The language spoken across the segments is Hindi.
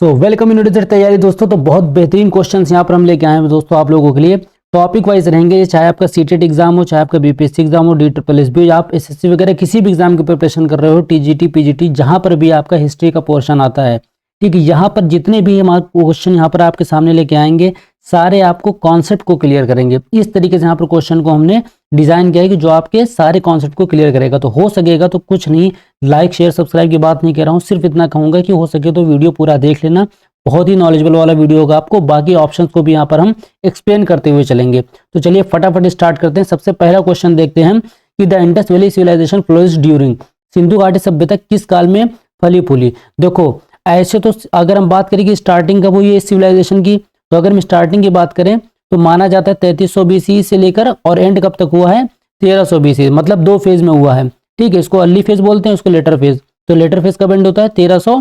वेलकम यूनिवर्सिटी तैयारी दोस्तों। तो बहुत बेहतरीन क्वेश्चंस यहाँ पर हम लेके आए हैं दोस्तों आप लोगों के लिए। टॉपिक वाइज रहेंगे, चाहे आपका सीटेट एग्जाम हो, चाहे आपका बीपीएससी एग्जाम हो, DSSB, आप एसएससी वगैरह किसी भी एग्जाम की प्रिपरेशन कर रहे हो, टीजीटी पीजीटी, जहां पर भी आपका हिस्ट्री का पोर्शन आता है, ठीक है, यहाँ पर जितने भी हम क्वेश्चन यहाँ पर आपके सामने लेके आएंगे, सारे आपको कॉन्सेप्ट को क्लियर करेंगे। इस तरीके से यहाँ पर क्वेश्चन को हमने डिजाइन किया है कि जो आपके सारे कॉन्सेप्ट को क्लियर करेगा। तो हो सकेगा तो कुछ नहीं, लाइक शेयर सब्सक्राइब की बात नहीं कह रहा हूँ, सिर्फ इतना कहूंगा कि हो सके तो वीडियो पूरा देख लेना। बहुत ही नॉलेजेबल वाला वीडियो होगा आपको, बाकी ऑप्शंस को भी यहाँ पर हम एक्सप्लेन करते हुए चलेंगे। तो चलिए फटाफट स्टार्ट करते हैं। सबसे पहला क्वेश्चन देखते हैं कि the Indus valley civilization flourished during, सिंधु घाटी सभ्यता किस काल में फली फूली। देखो ऐसे तो अगर हम बात करें कि स्टार्टिंग कब हुई है सिविलाइजेशन की, तो अगर हम स्टार्टिंग की बात करें तो माना जाता है 3300 BC से लेकर, और एंड कब तक हुआ है 1300 BC, मतलब 2 फेज में हुआ है, ठीक है। इसको अर्ली फेज बोलते हैं, उसको लेटर फेज। तो लेटर फेज कब एंड होता है 1300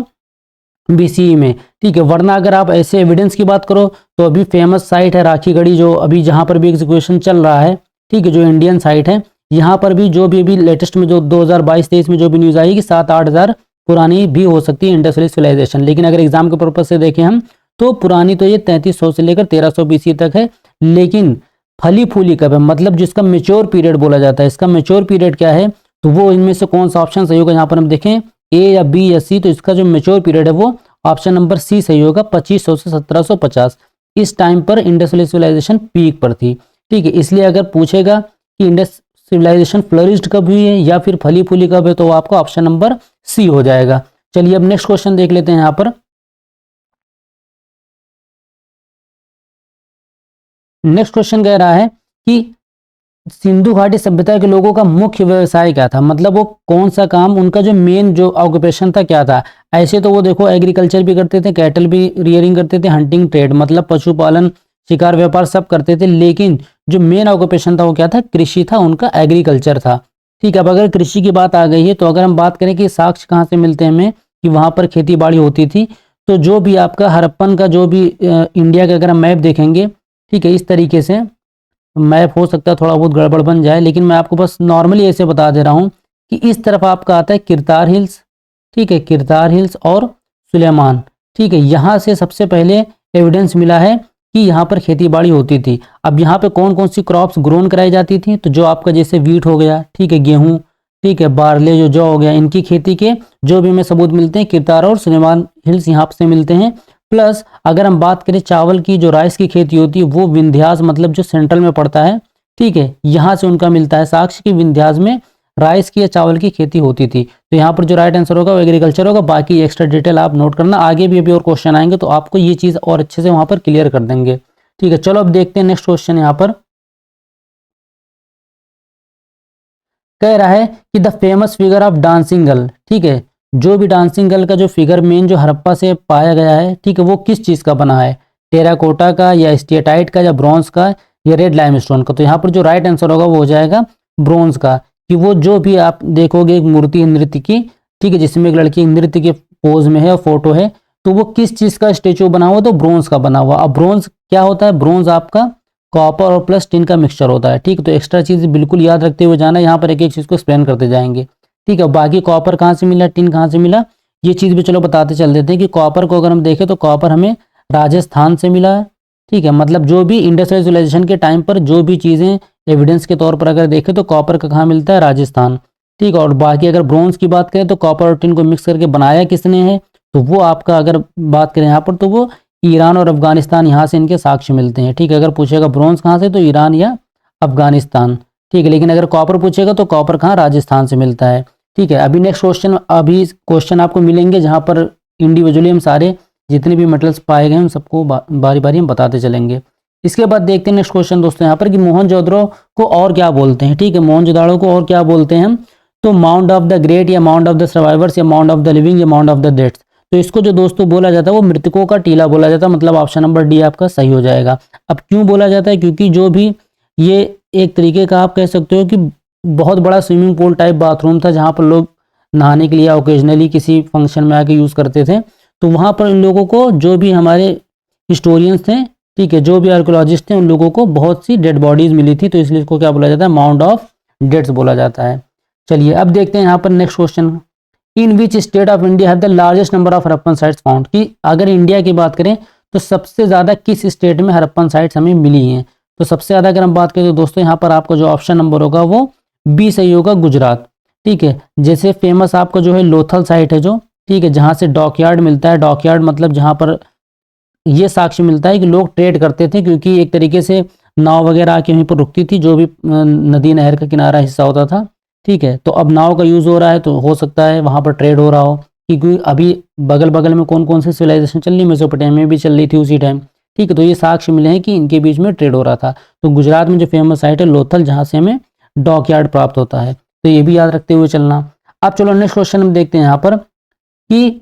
BCE में, ठीक है। वरना अगर आप ऐसे एविडेंस की बात करो तो अभी फेमस साइट है राखीगढ़ी, जो अभी जहां पर भी एग्जीक्यूशन चल रहा है, ठीक है, जो इंडियन साइट है, यहाँ पर भी जो भी अभी लेटेस्ट में जो 2022-23 में जो भी न्यूज आई कि 7-8 हज़ार पुरानी भी हो सकती है इंडस वैली सिविलाइजेशन। लेकिन अगर एग्जाम के पर्पज से देखें हम, तो पुरानी तो ये 3300 से लेकर 1300 BC तक है। लेकिन फली फूली कब है, मतलब जिसका मेच्योर पीरियड बोला जाता है, इसका मेच्योर पीरियड क्या है, तो वो इनमें से कौन सा ऑप्शन सही होगा। यहाँ पर हम देखें ए या बी या सी, तो इसका जो मेच्योर पीरियड है वो ऑप्शन नंबर सी सही होगा, 2500 से 1750। इस टाइम पर इंडस वैली सिविलाइजेशन पीक पर थी, ठीक है। इसलिए अगर पूछेगा कि इंडस सिविलाइजेशन फ्लरिश्ड कब हुई है या फिर फली फूली कब है, तो आपका ऑप्शन नंबर सी हो जाएगा। चलिए अब नेक्स्ट क्वेश्चन देख लेते हैं। यहाँ पर नेक्स्ट क्वेश्चन कह रहा है कि सिंधु घाटी सभ्यता के लोगों का मुख्य व्यवसाय क्या था, मतलब वो कौन सा काम, उनका जो मेन जो ऑक्यूपेशन था क्या था। ऐसे तो वो देखो एग्रीकल्चर भी करते थे, कैटल भी रियरिंग करते थे, हंटिंग ट्रेड मतलब पशुपालन शिकार व्यापार सब करते थे, लेकिन जो मेन ऑक्यूपेशन था वो क्या था, कृषि था, उनका एग्रीकल्चर था, ठीक है। अब अगर कृषि की बात आ गई है, तो अगर हम बात करें कि साक्ष्य कहाँ से मिलते हैं हमें कि वहां पर खेती बाड़ी होती थी, तो जो भी आपका हड़प्पन का जो भी इंडिया का अगर हम मैप देखेंगे, ठीक है, इस तरीके से मैप हो सकता है थोड़ा बहुत गड़बड़ बन जाए, लेकिन मैं आपको बस नॉर्मली ऐसे बता दे रहा हूँ कि इस तरफ आपका आता है किरतार हिल्स, ठीक है, किरतार हिल्स और सुलेमान, ठीक है। यहाँ से सबसे पहले एविडेंस मिला है कि यहाँ पर खेती बाड़ी होती थी। अब यहाँ पे कौन कौन सी क्रॉप्स ग्रोन कराई जाती थी, तो जो आपका जैसे वीट हो गया, ठीक है, गेहूँ, ठीक है, बारले जो जौ हो गया, इनकी खेती के जो भी हमें सबूत मिलते हैं किरतार और सुलेमान हिल्स यहाँ से मिलते हैं। प्लस अगर हम बात करें चावल की, जो राइस की खेती होती है वो विंध्यास मतलब जो सेंट्रल में पड़ता है, ठीक है, यहाँ से उनका मिलता है साक्ष्य की विंध्यास में राइस की या चावल की खेती होती थी। तो यहाँ पर जो राइट आंसर होगा वो एग्रीकल्चर होगा। बाकी एक्स्ट्रा डिटेल आप नोट करना, आगे भी अभी और क्वेश्चन आएंगे तो आपको ये चीज और अच्छे से वहां पर क्लियर कर देंगे, ठीक है। चलो अब देखते हैं नेक्स्ट क्वेश्चन। यहाँ पर कह रहा है कि the famous figure of dancing girl, ठीक है, जो भी डांसिंग गर्ल का जो फिगर मेन जो हड़प्पा से पाया गया है, ठीक है, वो किस चीज का बना है, टेराकोटा का या स्टेटाइट का या ब्रॉन्ज का या रेड लाइमस्टोन का। तो यहाँ पर जो राइट आंसर होगा वो हो जाएगा ब्रॉन्ज का, कि वो जो भी आप देखोगे एक मूर्ति है नृत्य की, ठीक है, जिसमें एक लड़की नृत्य के पोज में है और फोटो है, तो वो किस चीज का स्टेचू बना हुआ, तो ब्रॉन्ज का बना हुआ। अब ब्रॉन्ज क्या होता है, ब्रॉन्ज आपका कॉपर और प्लस टिन का मिक्सचर होता है, ठीक है। तो एक्स्ट्रा चीज बिल्कुल याद रखते हुए जाना, यहाँ पर एक एक चीज को एक्सप्लेन करते जाएंगे, ठीक है। बाकी कॉपर कहाँ से मिला, टिन कहाँ से मिला, ये चीज भी चलो बताते चल देते हैं कि कॉपर को अगर हम देखें तो कॉपर हमें राजस्थान से मिला है, ठीक है। मतलब जो भी इंडस्ट्रियल सिविलाइजेशन के टाइम पर जो भी चीजें एविडेंस के तौर पर अगर देखें तो कॉपर का कहाँ मिलता है, राजस्थान, ठीक है। और बाकी अगर ब्रॉन्ज की बात करें तो कॉपर और टिन को मिक्स करके बनाया किसने है, तो वो आपका अगर बात करें यहाँ पर तो वो ईरान और अफगानिस्तान, यहाँ से इनके साक्ष्य मिलते हैं, ठीक है। अगर पूछेगा ब्रॉन्ज कहाँ से तो ईरान या अफगानिस्तान, ठीक है। लेकिन अगर कॉपर पूछेगा तो कॉपर कहाँ, राजस्थान से मिलता है, ठीक है। अभी नेक्स्ट क्वेश्चन, अभी क्वेश्चन आपको मिलेंगे जहाँ पर इंडिविजुअली हम सारे जितने भी मेटल्स पाए गए हैं सबको बारी बारी हम बताते चलेंगे। इसके बाद देखते हैं नेक्स्ट क्वेश्चन दोस्तों यहाँ पर कि मोहनजोदड़ो को और क्या बोलते हैं, ठीक है, मोहनजोदड़ो को और क्या बोलते हैं हम, तो माउंट ऑफ द ग्रेट या माउंट ऑफ द सर्वाइवर्स या माउंट ऑफ द लिविंग या माउंट ऑफ द डेड्स। तो इसको जो दोस्तों बोला जाता है वो मृतकों का टीला बोला जाता है, मतलब ऑप्शन नंबर डी आपका सही हो जाएगा। अब क्यों बोला जाता है, क्योंकि जो भी ये एक तरीके का आप कह सकते हो कि बहुत बड़ा स्विमिंग पूल टाइप बाथरूम था जहाँ पर लोग नहाने के लिए ओकेजनली किसी फंक्शन में आके यूज़ करते थे। तो वहाँ पर इन लोगों को जो भी हमारे हिस्टोरियंस थे, ठीक है, जो भी आर्कोलॉजिस्ट थे, उन लोगों को बहुत सी डेड बॉडीज मिली थी, तो इसलिए इसको क्या बोला जाता है, माउंट ऑफ डेड्स बोला जाता है। चलिए अब देखते हैं यहाँ पर next question in which state of India have the largest number of Harappan sites found, कि अगर इंडिया की बात करें तो सबसे ज़्यादा किस स्टेट में हड़प्पन साइट्स हमें मिली हैं। तो सबसे ज़्यादा अगर हम बात करें तो दोस्तों यहाँ पर आपका जो ऑप्शन नंबर होगा वो बी सही होगा, गुजरात। ठीक है, जैसे फेमस आपका जो है लोथल साइट है जो, ठीक है, जहाँ से डॉकयार्ड मिलता है। डॉकयार्ड मतलब जहाँ पर ये साक्ष्य मिलता है कि लोग ट्रेड करते थे, क्योंकि एक तरीके से नाव वगैरह आके वहीं पर रुकती थी, जो भी नदी नहर का किनारा हिस्सा होता था। ठीक है, तो अब नाव का यूज़ हो रहा है तो हो सकता है वहाँ पर ट्रेड हो रहा हो, क्योंकि अभी बगल बगल में कौन कौन सी सिविलाइजेशन चल रही, मेसोपोटामिया भी चल रही थी उसी टाइम। ठीक है, तो ये साक्ष्य मिले हैं कि इनके बीच में ट्रेड हो रहा था। तो गुजरात में जो फेमस साइट है लोथल, जहाँ से हमें डॉकयार्ड प्राप्त होता है, तो ये भी याद रखते हुए चलना। अब चलो नेक्स्ट क्वेश्चन हम देखते हैं यहाँ पर कि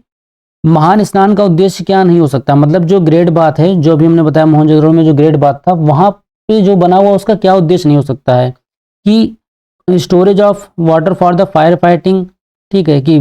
महान स्नान का उद्देश्य क्या नहीं हो सकता। मतलब जो ग्रेट बात है, जो भी हमने बताया मोहनजोदड़ो में जो ग्रेट बात था, वहां पे जो बना हुआ उसका क्या उद्देश्य नहीं हो सकता है कि storage of water for the fire fighting. ठीक है, कि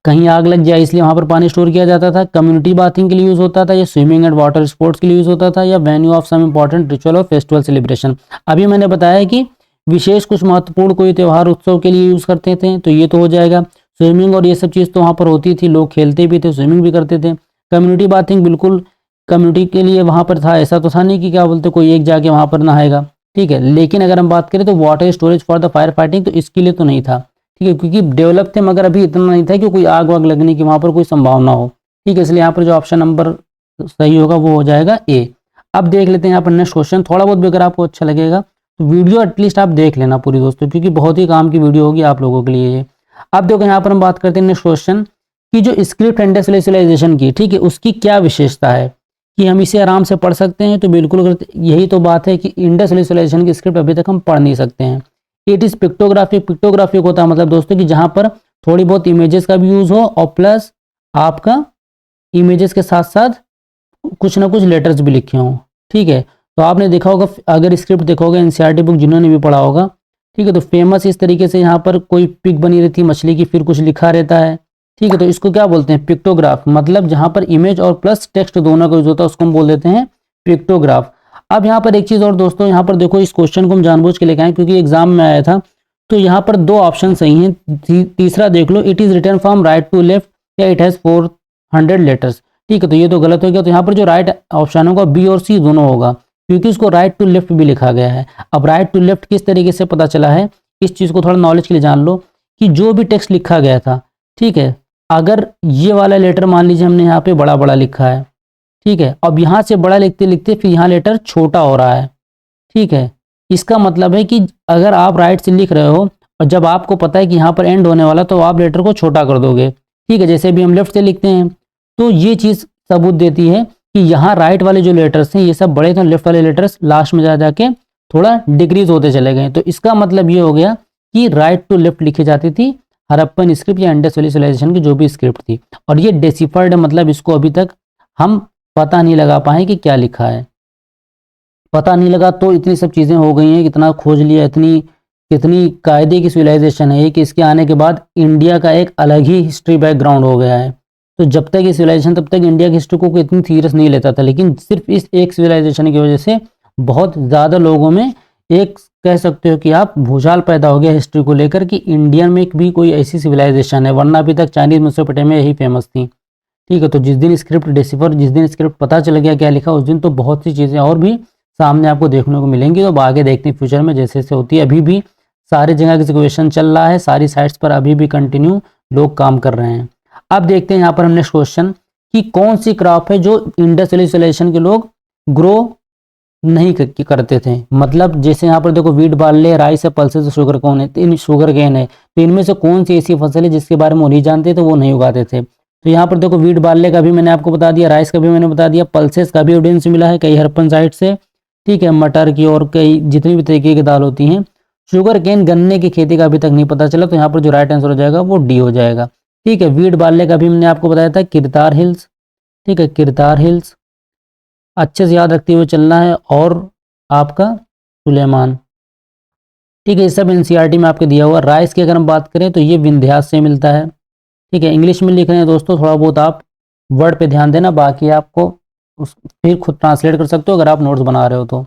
कहीं आग लग जाए इसलिए वहां पर पानी स्टोर किया जाता था, कम्युनिटी बाथिंग के लिए यूज होता था, या स्विमिंग एंड वाटर स्पोर्ट्स के लिए यूज होता था, या venue of some important ritual और फेस्टिवल सेलिब्रेशन। अभी मैंने बताया कि विशेष कुछ महत्वपूर्ण कोई त्यौहार उत्सव के लिए यूज करते थे, तो ये तो हो जाएगा। स्विमिंग और ये सब चीज़ तो वहाँ पर होती थी, लोग खेलते भी थे, स्विमिंग भी करते थे। कम्युनिटी बाथिंग बिल्कुल कम्युनिटी के लिए वहाँ पर था, ऐसा तो था नहीं कि क्या बोलते कोई एक जाके वहाँ पर नहाएगा। ठीक है, लेकिन अगर हम बात करें तो water storage for the fire fighting, तो इसके लिए तो नहीं था। ठीक है, क्योंकि डेवलप थे मगर अभी इतना नहीं था कि कोई आग वाग लगने की वहाँ पर कोई संभावना हो। ठीक है, इसलिए यहाँ पर जो ऑप्शन नंबर सही होगा वो हो जाएगा ए। अब देख लेते हैं यहाँ पर नेक्स्ट क्वेश्चन। थोड़ा बहुत भी अगर आपको अच्छा लगेगा तो वीडियो एटलीस्ट आप देख लेना पूरी दोस्तों, क्योंकि बहुत ही काम की वीडियो होगी आप लोगों के लिए ये। अब देखो यहाँ पर हम बात करते हैं नेक्स्ट क्वेश्चन कि जो स्क्रिप्ट इंडस्ट्रियलाइजेशन की, ठीक है, उसकी क्या विशेषता है कि हम इसे आराम से पढ़ सकते हैं। तो बिल्कुल यही तो बात है कि इंडस्ट्रियलाइजेशन की स्क्रिप्ट अभी तक हम पढ़ नहीं सकते हैं। It is pictographic. पिक्टोग्राफिक होता है मतलब दोस्तों कि जहाँ पर थोड़ी बहुत इमेजेस का भी यूज हो और प्लस आपका इमेजेस के साथ साथ कुछ ना कुछ लेटर्स भी लिखे हों। ठीक है, तो आपने देखा होगा, अगर स्क्रिप्ट देखोगे एनसीईआरटी बुक जिन्होंने भी पढ़ा होगा, ठीक है, तो फेमस इस तरीके से यहाँ पर कोई पिक बनी रहती है मछली की, फिर कुछ लिखा रहता है। ठीक है, तो इसको क्या बोलते हैं, पिक्टोग्राफ। मतलब जहाँ पर इमेज और प्लस टेक्स्ट दोनों का यूज होता है उसको हम बोल देते हैं पिक्टोग्राफ। अब यहाँ पर एक चीज़ और दोस्तों, यहाँ पर देखो इस क्वेश्चन को हम जानबूझ के लेके आए क्योंकि एग्जाम में आया था। तो यहाँ पर दो ऑप्शन सही हैं, तीसरा देख लो, it is written from right to left या इट हैज़ 400 लेटर्स। ठीक है, तो ये तो गलत हो गया। तो यहाँ पर जो राइट ऑप्शन होगा बी और सी दोनों होगा, क्योंकि इसको राइट टू लेफ्ट भी लिखा गया है। अब राइट टू लेफ्ट किस तरीके से पता चला है, इस चीज़ को थोड़ा नॉलेज के लिए जान लो कि जो भी टेक्स्ट लिखा गया था, ठीक है, अगर ये वाला लेटर मान लीजिए हमने यहाँ पे बड़ा बड़ा लिखा है, ठीक है, अब यहाँ से बड़ा लिखते लिखते फिर यहाँ लेटर छोटा हो रहा है। ठीक है, इसका मतलब है कि अगर आप राइट से लिख रहे हो और जब आपको पता है कि यहाँ पर एंड होने वाला, तो आप लेटर को छोटा कर दोगे। ठीक है, जैसे भी हम लेफ्ट से लिखते हैं, तो ये चीज़ सबूत देती है कि यहाँ राइट वाले जो लेटर्स हैं ये सब बड़े थे, लेफ्ट वाले लेटर्स लास्ट में जा जाके थोड़ा डिक्रीज होते चले गए। तो इसका मतलब ये हो गया कि राइट टू लेफ्ट लिखी जाती थी हड़प्पन स्क्रिप्ट या इंडस वैली सिविलाइजेशन की जो भी स्क्रिप्ट थी। और ये डेसिफर्ड, मतलब इसको अभी तक हम पता नहीं लगा पाए कि क्या लिखा है। पता नहीं लगा तो इतनी सब चीज़ें हो गई हैं, कितना खोज लिया, इतनी कितनी कायदे की सिविलाइजेशन है कि इसके आने के बाद इंडिया का एक अलग ही हिस्ट्री बैकग्राउंड हो गया है। तो जब तक ये सिविलाइजेशन, तब तक इंडिया की हिस्ट्री को कोई इतनी सीरियस नहीं लेता था, लेकिन सिर्फ इस एक सिविलाइजेशन की वजह से बहुत ज़्यादा लोगों में एक कह सकते हो कि आप भूचाल पैदा हो गया हिस्ट्री को लेकर कि इंडिया में भी कोई ऐसी सिविलाइजेशन है, वरना अभी तक चाइनीज मेसोपोटामिया यही फेमस थी। ठीक है, तो जिस दिन स्क्रिप्ट डिसिफर, जिस दिन स्क्रिप्ट पता चल गया क्या लिखा, उस दिन तो बहुत सी चीज़ें और भी सामने आपको देखने को मिलेंगी। तो आगे देखते हैं फ्यूचर में जैसे जैसे होती है। अभी भी सारी जगह की क्वेश्चन चल रहा है, सारी साइट्स पर अभी भी कंटिन्यू लोग काम कर रहे हैं। अब देखते हैं यहाँ पर हम नेक्स्ट क्वेश्चन कि कौन सी क्रॉप है जो इंडस वैली सिविलाइजेशन के लोग ग्रो नहीं करते थे। मतलब जैसे यहाँ पर देखो वीट, बार्ले, राइस है, पल्सेस, शुगर कौन है, इन शुगर केन है, तो इनमें से कौन सी ऐसी फसल है जिसके बारे में वो नहीं जानते थे, वो नहीं उगाते थे। तो यहाँ पर देखो वीट, बार्ले का भी मैंने आपको बता दिया, राइस का भी मैंने बता दिया, पल्सेस का भी एविडेंस मिला है कई हड़प्पन साइट से। ठीक है, मटर की और कई जितनी भी तरीके की दाल होती हैं। शुगर केन, गन्ने की खेती का अभी तक नहीं पता चला, तो यहाँ पर जो राइट आंसर हो जाएगा वो डी हो जाएगा। ठीक है, वीट, बार्ले का भी मैंने आपको बताया था, किरतार हिल्स। ठीक है, किरतार हिल्स अच्छे से याद रखते हुए चलना है, और आपका सुलेमान। ठीक है, ये सब एनसीईआरटी में आपके दिया हुआ। राइस की अगर हम बात करें तो ये विंध्यास से मिलता है। ठीक है, इंग्लिश में लिख रहे हैं दोस्तों, थोड़ा बहुत आप वर्ड पे ध्यान देना, बाकी आपको उस फिर खुद ट्रांसलेट कर सकते हो अगर आप नोट्स बना रहे हो तो।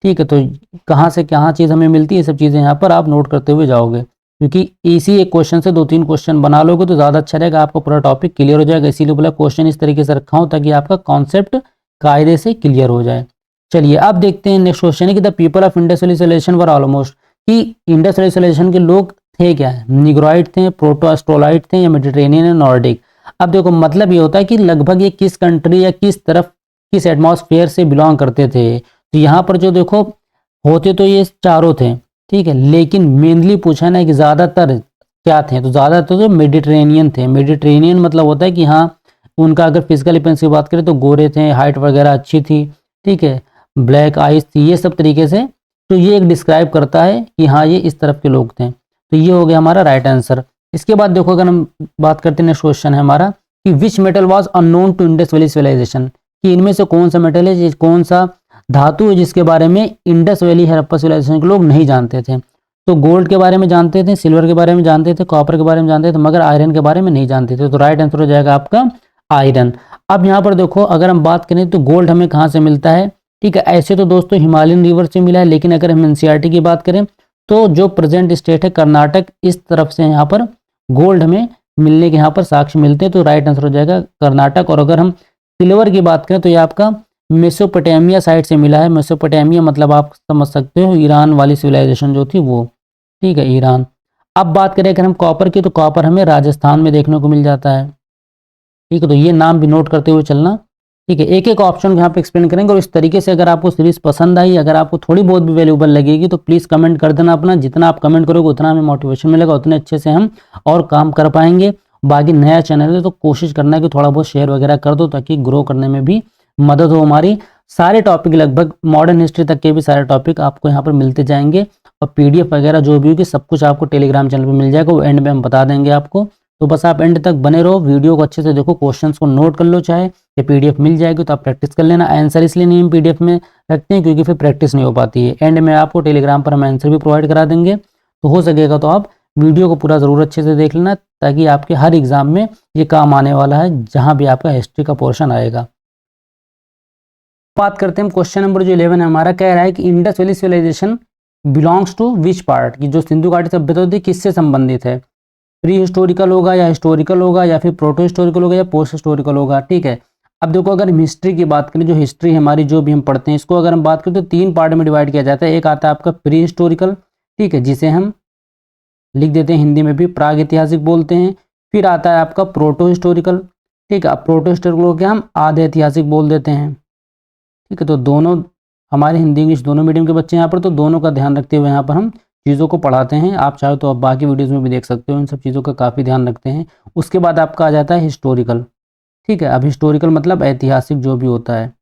ठीक है, तो कहाँ से कहाँ चीज़ हमें मिलती है, ये सब चीज़ें यहाँ पर आप नोट करते हुए जाओगे। क्योंकि इसी एक क्वेश्चन से 2-3 क्वेश्चन बना लोगे तो ज़्यादा अच्छा रहेगा, आपको पूरा टॉपिक क्लियर हो जाएगा। इसीलिए बोला क्वेश्चन इस तरीके से रखा हूँ ताकि आपका कॉन्सेप्ट कायदे से क्लियर हो जाए। चलिए अब देखते हैं नेक्स्ट क्वेश्चन है कि the people of Indus valley civilization were almost, कि इंडस वैली सिविलाइजेशन के लोग थे क्या, निग्रोइड थे, प्रोटो एस्ट्रोलाइट थे, या मेडिटेरेनियन या नॉर्डिक। अब देखो मतलब ये होता है कि लगभग ये किस कंट्री या किस तरफ किस एटमॉस्फेयर से बिलोंग करते थे। तो यहाँ पर जो देखो होते तो ये चारों थे, ठीक है, लेकिन मेनली पूछा ना कि ज़्यादातर क्या थे, तो ज़्यादातर तो मेडिटेरेनियन थे। मेडिटेरेनियन मतलब होता है कि हाँ उनका अगर फिजिकल अपीयरेंस की बात करें तो गोरे थे, हाइट वगैरह अच्छी थी, ठीक है, ब्लैक आइज थी, ये सब तरीके से। तो ये एक डिस्क्राइब करता है कि हाँ ये इस तरफ के लोग थे। तो ये हो गया हमारा राइट आंसर। इसके बाद देखो अगर हम बात करते हैं, नेक्स्ट क्वेश्चन है हमारा कि which metal was unknown to Indus valley civilization, कि इनमें से कौन सा मेटल है, कौन सा धातु है जिसके बारे में इंडस वैली हड़प्पा सिविलाइजेशन के लोग नहीं जानते थे। तो गोल्ड के बारे में जानते थे, सिल्वर के बारे में जानते थे, कॉपर के बारे में जानते थे, मगर आयरन के बारे में नहीं जानते थे। तो राइट आंसर हो जाएगा आपका आयरन। अब यहाँ पर देखो अगर हम बात करें तो गोल्ड हमें कहाँ से मिलता है, ठीक है, ऐसे तो दोस्तों हिमालयन रिवर से मिला है, लेकिन अगर हम एनसीईआरटी की बात करें तो जो प्रेजेंट स्टेट है कर्नाटक, इस तरफ से यहाँ पर गोल्ड हमें मिलने के यहाँ पर साक्ष्य मिलते हैं। तो राइट आंसर हो जाएगा कर्नाटक। और अगर हम सिल्वर की बात करें तो ये आपका मेसोपोटामिया साइड से मिला है। मेसोपोटामिया मतलब आप समझ सकते हो ईरान वाली सिविलाइजेशन जो थी वो, ठीक है, ईरान। अब बात करें अगर हम कॉपर की, तो कॉपर हमें राजस्थान में देखने को मिल जाता है, ठीक है। तो ये नाम भी नोट करते हुए चलना, ठीक है। एक एक ऑप्शन यहाँ पे एक्सप्लेन करेंगे और इस तरीके से अगर आपको सीरीज पसंद आई, अगर आपको थोड़ी बहुत भी वैल्यूएबल लगेगी तो प्लीज़ कमेंट कर देना अपना। जितना आप कमेंट करोगे उतना हमें मोटिवेशन मिलेगा, उतने अच्छे से हम और काम कर पाएंगे। बाकी नया चैनल है तो कोशिश करना है कि थोड़ा बहुत शेयर वगैरह कर दो ताकि ग्रो करने में भी मदद हो हमारी। सारे टॉपिक लगभग मॉडर्न हिस्ट्री तक के भी सारे टॉपिक आपको यहाँ पर मिलते जाएंगे, और पीडीएफ वगैरह जो भी होगी सब कुछ आपको टेलीग्राम चैनल पर मिल जाएगा, वो एंड में हम बता देंगे आपको। तो बस आप एंड तक बने रहो, वीडियो को अच्छे से देखो, क्वेश्चंस को नोट कर लो, चाहे ये पीडीएफ मिल जाएगी तो आप प्रैक्टिस कर लेना। आंसर इसलिए नहीं हम पीडीएफ में रखते हैं क्योंकि फिर प्रैक्टिस नहीं हो पाती है। एंड में आपको टेलीग्राम पर हम आंसर भी प्रोवाइड करा देंगे, तो हो सकेगा तो आप वीडियो को पूरा ज़रूर अच्छे से देख लेना ताकि आपके हर एग्जाम में ये काम आने वाला है जहाँ भी आपका हिस्ट्री का पोर्शन आएगा। बात करते हैं हम क्वेश्चन नंबर जो 11 है हमारा, कह रहा है कि Indus valley civilization belongs to which part, की जो सिंधु घाटी सभ्यता होती है किससे संबंधित है, प्री हिस्टोरिकल होगा या हिस्टोरिकल होगा या फिर प्रोटो हिस्टोरिकल होगा या पोस्ट हिस्टोरिकल होगा, ठीक है। अब देखो अगर हम हिस्ट्री की बात करें, जो हिस्ट्री हमारी जो भी हम पढ़ते हैं इसको अगर हम बात करें तो 3 पार्ट में डिवाइड किया जाता है। एक आता है आपका प्री हिस्टोरिकल, ठीक है, जिसे हम लिख देते हैं हिंदी में भी प्राग ऐतिहासिक बोलते हैं। फिर आता है आपका प्रोटो हिस्टोरिकल, ठीक है, अब प्रोटो हिस्टोरिकल को क्या हम आधे ऐतिहासिक बोल देते हैं, ठीक है। तो दोनों हमारे हिंदी इंग्लिश दोनों मीडियम के बच्चे यहाँ पर, तो दोनों का ध्यान रखते हुए यहाँ पर हम चीज़ों को पढ़ाते हैं। आप चाहो तो आप बाकी वीडियोस में भी देख सकते हो, इन सब चीज़ों का काफ़ी ध्यान रखते हैं। उसके बाद आपका आ जाता है हिस्टोरिकल, ठीक है। अब हिस्टोरिकल मतलब ऐतिहासिक जो भी होता है।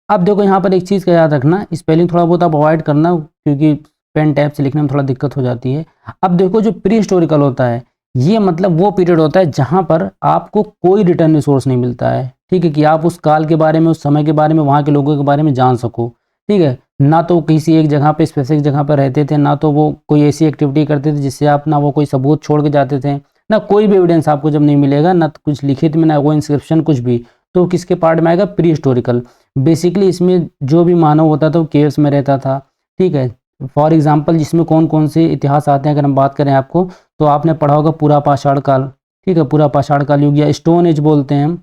अब देखो यहाँ पर एक चीज़ का याद रखना, स्पेलिंग थोड़ा बहुत आप अवॉइड करना क्योंकि पेन टैप से लिखने में थोड़ा दिक्कत हो जाती है। अब देखो जो प्री हिस्टोरिकल होता है ये मतलब वो पीरियड होता है जहाँ पर आपको कोई रिटर्न रिसोर्स नहीं मिलता है, ठीक है, कि आप उस काल के बारे में, उस समय के बारे में, वहाँ के लोगों के बारे में जान सको, ठीक है। ना तो किसी एक जगह पे स्पेसिफिक जगह पर रहते थे, ना तो वो कोई ऐसी एक्टिविटी करते थे जिससे आप, ना वो कोई सबूत छोड़ के जाते थे, ना कोई भी एविडेंस आपको जब नहीं मिलेगा, ना तो कुछ लिखित में, ना वो इंस्क्रिप्शन कुछ भी, तो किसके पार्ट में आएगा, प्री हिस्टोरिकल। बेसिकली इसमें जो भी मानव होता था वो केव्स में रहता था, ठीक है। फॉर एग्जाम्पल जिसमें कौन कौन से इतिहास आते हैं अगर हम बात करें आपको, तो आपने पढ़ा होगा पूरा पाषाण काल, ठीक है, पूरा पाषाण काल युग या स्टोन एज बोलते हैं हम,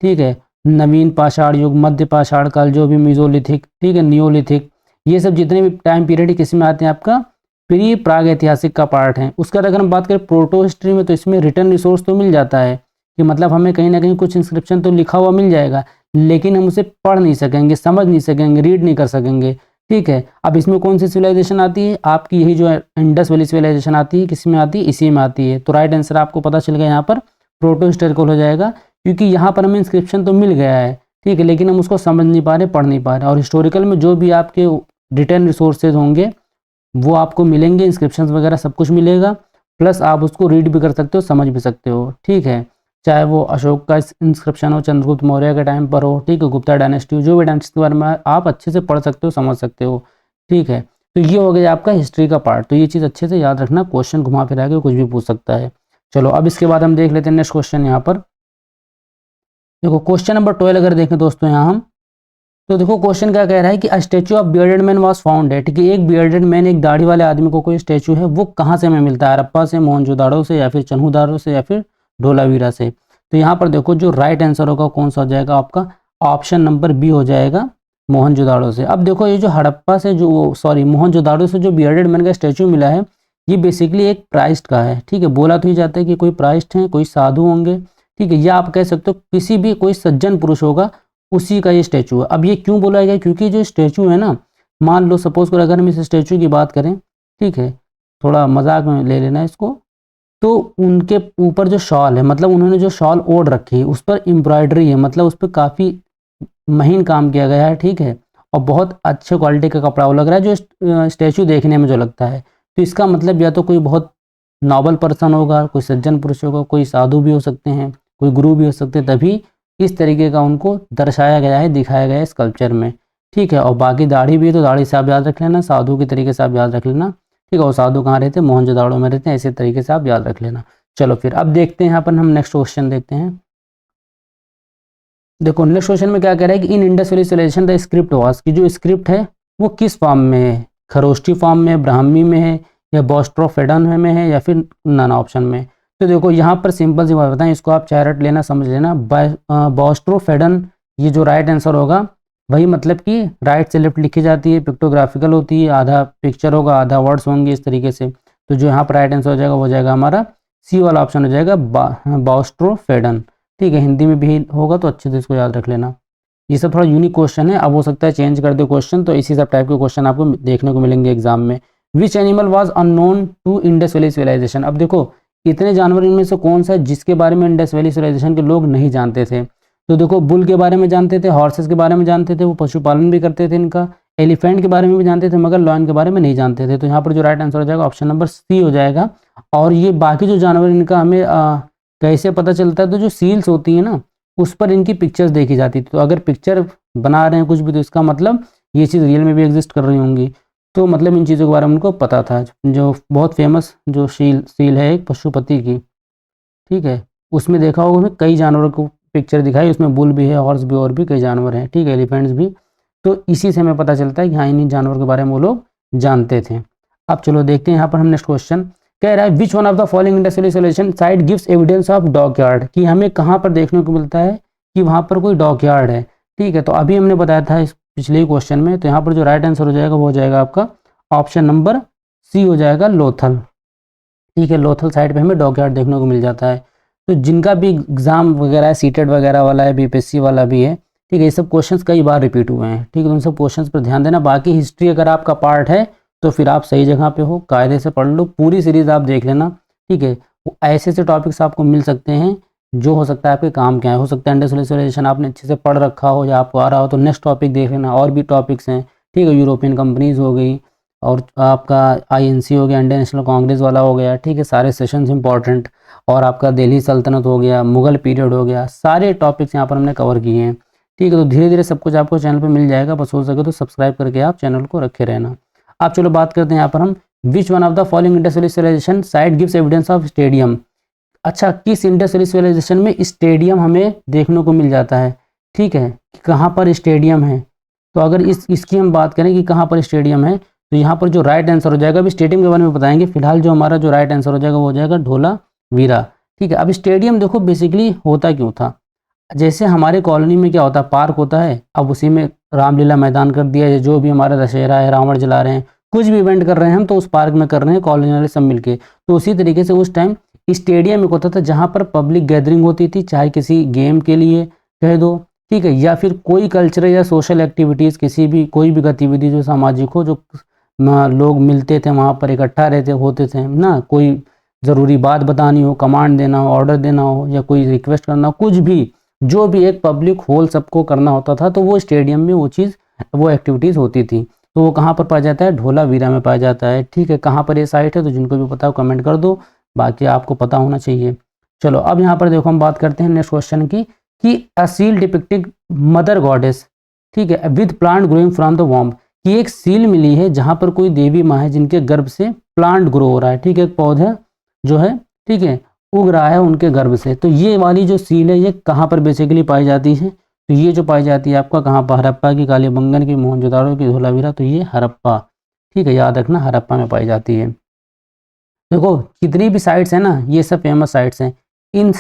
ठीक है, नवीन पाषाण युग, मध्य पाषाण काल, जो भी मीजोलिथिक, ठीक है, नियोलिथिक, ये सब जितने भी टाइम पीरियड किस में आते हैं आपका प्री प्राग ऐतिहासिक का पार्ट है। उसके बाद अगर हम बात करें प्रोटो हिस्ट्री में, तो इसमें रिटर्न रिसोर्स तो मिल जाता है कि मतलब हमें कहीं ना कहीं कुछ इंस्क्रिप्शन तो लिखा हुआ मिल जाएगा, लेकिन हम उसे पढ़ नहीं सकेंगे, समझ नहीं सकेंगे, रीड नहीं कर सकेंगे, ठीक है। अब इसमें कौन सी सिविलाइजेशन आती है आपकी, यही जो इंडस वैली सिविलाइजेशन आती है, किस में आती है, इसी में आती है। तो राइट आंसर आपको पता चल गया यहाँ पर प्रोटो हिस्टोरिकल हो जाएगा, क्योंकि यहाँ पर हमें इंस्क्रिप्शन तो मिल गया है, ठीक है, लेकिन हम उसको समझ नहीं पा रहे, पढ़ नहीं पा रहे। और हिस्टोरिकल में जो भी आपके रिटर्न रिसोर्सेज होंगे वो आपको मिलेंगे, इंस्क्रिप्शन वगैरह सब कुछ मिलेगा, प्लस आप उसको रीड भी कर सकते हो, समझ भी सकते हो, ठीक है। चाहे वो अशोक का इंस्क्रिप्शन हो, चंद्रगुप्त मौर्य के टाइम पर हो, ठीक है, गुप्ता डायनेस्टी हो, जो भी डायनेस्टी के बारे में आप अच्छे से पढ़ सकते हो, समझ सकते हो, ठीक है। तो ये हो गया आपका हिस्ट्री का पार्ट। तो ये चीज़ अच्छे से याद रखना, क्वेश्चन घुमा फिरा के कुछ भी पूछ सकता है। चलो अब इसके बाद हम देख लेते हैं नेक्स्ट क्वेश्चन। यहाँ पर देखो क्वेश्चन नंबर 12 अगर देखें दोस्तों यहाँ हम, तो देखो क्वेश्चन क्या कह रहा है कि statue of bearded man was found है, ठीक है। एक बियर्डेड मैन, एक दाढ़ी वाले आदमी को कोई स्टैचू है, वो कहाँ से हमें मिलता है? हड़प्पा से, मोहनजोदाड़ो से, या फिर चन्हूदारो से, या फिर धोलावीरा से। तो यहाँ पर देखो जो राइट आंसर होगा कौन सा हो जाएगा आपका? ऑप्शन नंबर बी हो जाएगा, मोहनजोदाड़ो से। अब देखो ये जो हड़प्पा से जो मोहनजोदाड़ो से जो बियर्डेड मैन का स्टैचू मिला है, ये बेसिकली एक प्राइस्ट का है, ठीक है। बोला तो ही जाता है कि कोई प्राइस्ट है, कोई साधु होंगे, ठीक है, या आप कह सकते हो किसी भी कोई सज्जन पुरुष होगा, उसी का ये स्टैचू है। अब ये क्यों बोला गया? क्योंकि जो स्टैचू है ना, मान लो सपोज करो अगर हम इस स्टैचू की बात करें, ठीक है, थोड़ा मजाक में ले लेना इसको, तो उनके ऊपर जो शॉल है, मतलब उन्होंने जो शॉल ओढ़ रखी है उस पर एम्ब्रॉयडरी है, मतलब उस पर काफ़ी महीन काम किया गया है, ठीक है, और बहुत अच्छे क्वालिटी का कपड़ा वो लग रहा है जो स्टैचू देखने में जो लगता है। तो इसका मतलब या तो कोई बहुत नॉबल पर्सन होगा, कोई सज्जन पुरुष होगा, कोई साधु भी हो सकते हैं, कोई गुरु भी हो सकते हैं, तभी इस तरीके का उनको दर्शाया गया है, दिखाया गया है स्कल्पचर में, ठीक है। और बाकी दाढ़ी भी है, तो दाढ़ी से आप याद रख लेना, साधु के तरीके से आप याद रख लेना, ठीक है। और साधु कहाँ रहते हैं? मोहनजोदाड़ो में रहते हैं, ऐसे तरीके से आप याद रख लेना। चलो फिर अब देखते हैं यहाँ पर हम नेक्स्ट क्वेश्चन देखते हैं। देखो नेक्स्ट क्वेश्चन में क्या कह रहा है कि in Indus valley civilisation the script was, की जो स्क्रिप्ट है वो किस फॉर्म में है? खरोष्ठी फॉर्म में, ब्राह्मी में है, या बॉस्ट्रोफेडन में है, या फिर नाना ऑप्शन में? तो देखो यहाँ पर सिंपल सी बात बताएं, इसको आप चार्ट लेना, समझ लेना। बॉस्ट्रोफेडन ये जो राइट आंसर होगा, वही मतलब कि राइट से लेफ्ट लिखी जाती है, पिक्टोग्राफिकल होती है, आधा पिक्चर होगा, आधा वर्ड्स होंगे, इस तरीके से। तो जो यहाँ पर राइट आंसर हो जाएगा वो हो जाएगा हमारा सी वाला ऑप्शन हो जाएगा, बॉस्ट्रोफेडन, ठीक है। हिंदी में भी होगा तो अच्छे से इसको याद रख लेना। ये सब थोड़ा यूनिक क्वेश्चन है, अब हो सकता है चेंज कर दो क्वेश्चन, तो इसी सब टाइप के क्वेश्चन आपको देखने को मिलेंगे एग्जाम में। Which animal was unknown to Indus valley civilization? अब देखो इतने जानवर इनमें से कौन सा है जिसके बारे में इंडस वैली सिविलाइजेशन के लोग नहीं जानते थे? तो देखो बुल के बारे में जानते थे, हॉर्सेस के बारे में जानते थे, वो पशुपालन भी करते थे इनका, एलिफेंट के बारे में भी जानते थे, मगर लॉयन के बारे में नहीं जानते थे। तो यहाँ पर जो राइट आंसर हो जाएगा ऑप्शन नंबर सी हो जाएगा। और ये बाकी जो जानवर इनका हमें कैसे पता चलता है? तो जो सील्स होती है ना, उस पर इनकी पिक्चर्स देखी जाती थी। तो अगर पिक्चर बना रहे हैं कुछ भी, तो इसका मतलब ये चीज़ रियल में भी एग्जिस्ट कर रही होंगी, तो मतलब इन चीज़ों के बारे में उनको पता था। जो बहुत फेमस जो सील है एक पशुपति की, ठीक है, उसमें देखा होगा उसमें कई जानवरों को पिक्चर दिखाई, उसमें बुल भी है, हॉर्स भी, और भी कई जानवर हैं, ठीक है, एलिफेंट्स भी। तो इसी से हमें पता चलता है कि हाँ इन जानवरों के बारे में वो लोग जानते थे। अब चलो देखते हैं यहाँ पर हम नेक्स्ट क्वेश्चन कह रहा है which one of the following industrial civilization site gives evidence of dock yard, कि हमें कहाँ पर देखने को मिलता है कि वहाँ पर कोई डॉक यार्ड है, ठीक है। तो अभी हमने बताया था इस पिछले क्वेश्चन में, तो यहाँ पर जो राइट आंसर हो जाएगा वो हो जाएगा आपका ऑप्शन नंबर सी हो जाएगा, लोथल, ठीक है। लोथल साइड पे हमें डॉक यार्ड देखने को मिल जाता है। तो जिनका भी एग्जाम वगैरह है, सीटेट वगैरह वाला है, बीपीएससी वाला भी है, ठीक है, ये सब क्वेश्चंस कई बार रिपीट हुए हैं, ठीक है। तो उन सब क्वेश्चंस पर ध्यान देना। बाकी हिस्ट्री अगर आपका पार्ट है तो फिर आप सही जगह पे हो, कायदे से पढ़ लो, पूरी सीरीज आप देख लेना, ठीक है। ऐसे ऐसे टॉपिक्स आपको मिल सकते हैं जो हो सकता है आपके काम के आए। हो सकता है इंडस्ट्रियलाइजेशन आपने अच्छे से पढ़ रखा हो या आपको आ रहा हो, तो नेक्स्ट टॉपिक देख लेना। और भी टॉपिक्स हैं, ठीक है, यूरोपियन कंपनीज हो गई, और आपका आईएनसी हो गया, इंडियन नेशनल कांग्रेस वाला हो गया, ठीक है, सारे सेशंस इंपॉर्टेंट, और आपका दिल्ली सल्तनत हो गया, मुगल पीरियड हो गया, सारे टॉपिक्स यहाँ पर हमने कवर किए हैं, ठीक है। तो धीरे धीरे सब कुछ आपको चैनल पे मिल जाएगा, बस हो सके तो सब्सक्राइब करके आप चैनल को रखे रहना। अब चलो बात करते हैं यहाँ पर हम which one of the following industrial civilization site gives evidence of stadium. अच्छा, किस इंडस्ट्रियल सिविलाइजेशन में स्टेडियम हमें देखने को मिल जाता है, ठीक है, कहाँ पर स्टेडियम है? तो अगर इसकी हम बात करें कि कहाँ पर स्टेडियम है, तो यहाँ पर जो राइट आंसर हो जाएगा, अभी स्टेडियम के बारे में बताएंगे, फिलहाल जो हमारा जो राइट आंसर हो जाएगा वो हो जाएगा धोलावीरा, ठीक है। अब स्टेडियम देखो बेसिकली होता क्यों था, जैसे हमारे कॉलोनी में क्या होता है, पार्क होता है, अब उसी में रामलीला मैदान कर दिया है, जो भी हमारा दशहरा है, रावण जला रहे हैं, कुछ भी इवेंट कर रहे हैं हम, तो उस पार्क में कर रहे हैं कॉलोनी वाले सब मिलके। तो उसी तरीके से उस टाइम स्टेडियम एक होता था जहाँ पर पब्लिक गैदरिंग होती थी, चाहे किसी गेम के लिए कह दो, ठीक है, या फिर कोई कल्चरल या सोशल एक्टिविटीज़, किसी भी कोई भी गतिविधि जो सामाजिक हो, जो लोग मिलते थे वहाँ पर, इकट्ठा रहते होते थे ना, कोई ज़रूरी बात बतानी हो, कमांड देना हो, ऑर्डर देना हो, या कोई रिक्वेस्ट करना हो, कुछ भी, जो भी एक पब्लिक होल सबको करना होता था, तो वो स्टेडियम में वो चीज़, वो एक्टिविटीज़ होती थी। तो वो कहाँ पर पाया जाता है? धोलावीरा में पाया जाता है, ठीक है। कहाँ पर ये साइट है, तो जिनको भी पता हो कमेंट कर दो, बाकी आपको पता होना चाहिए। चलो अब यहाँ पर देखो हम बात करते हैं नेक्स्ट क्वेश्चन की, कि a seal depicting mother goddess, ठीक है, with plant growing from the womb, कि एक सील मिली है जहाँ पर कोई देवी माँ है जिनके गर्भ से प्लांट ग्रो हो रहा है, ठीक है, एक पौधा जो है, ठीक है, उग रहा है उनके गर्भ से। तो ये वाली जो सील है ये कहाँ पर बेसिकली पाई जाती है? तो ये जो पाई जाती है आपका कहाँ पर, हड़प्पा की, कालीबंगन की, मोहनजोदाड़ो की, धोलावीरा, तो ये हड़प्पा, ठीक है, याद रखना हड़प्पा में पाई जाती है। देखो जितनी भी साइट्स हैं ना, ये सब फेमस साइट्स हैं, इन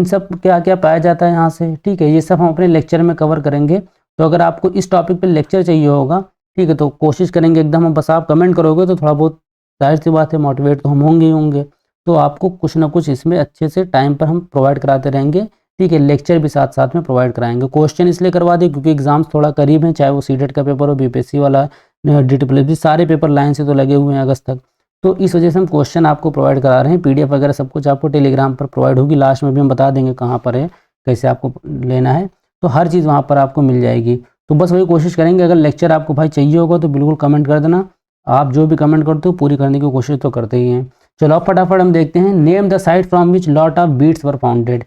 सब क्या क्या पाया जाता है यहाँ से, ठीक है, ये सब हम अपने लेक्चर में कवर करेंगे। तो अगर आपको इस टॉपिक पे लेक्चर चाहिए होगा, ठीक है, तो कोशिश करेंगे एकदम हम, बस आप कमेंट करोगे तो थोड़ा बहुत, जाहिर सी बात है, मोटिवेट तो हम होंगे ही होंगे। तो आपको कुछ ना कुछ इसमें अच्छे से टाइम पर हम प्रोवाइड कराते रहेंगे, ठीक है, लेक्चर भी साथ साथ में प्रोवाइड कराएंगे। क्वेश्चन इसलिए करवा दें क्योंकि एग्जाम्स थोड़ा करीब हैं, चाहे वो सीटेट का पेपर हो, बीपीएससी वाला, DTPLSB, सारे पेपर लाइन से तो लगे हुए हैं अगस्त तक। तो इस वजह से हम क्वेश्चन आपको प्रोवाइड करा रहे हैं, पीडीएफ वगैरह सब कुछ आपको टेलीग्राम पर प्रोवाइड होगी, लास्ट में भी हम बता देंगे कहाँ पर है, कैसे आपको लेना है, तो हर चीज़ वहाँ पर आपको मिल जाएगी। तो बस वही कोशिश करेंगे, अगर लेक्चर आपको भाई चाहिए होगा तो बिल्कुल कमेंट कर देना, आप जो भी कमेंट करते हो पूरी करने की कोशिश तो करते ही हैं। चलो अब फटाफट हम देखते हैं, name the site from which lot of beads were founded,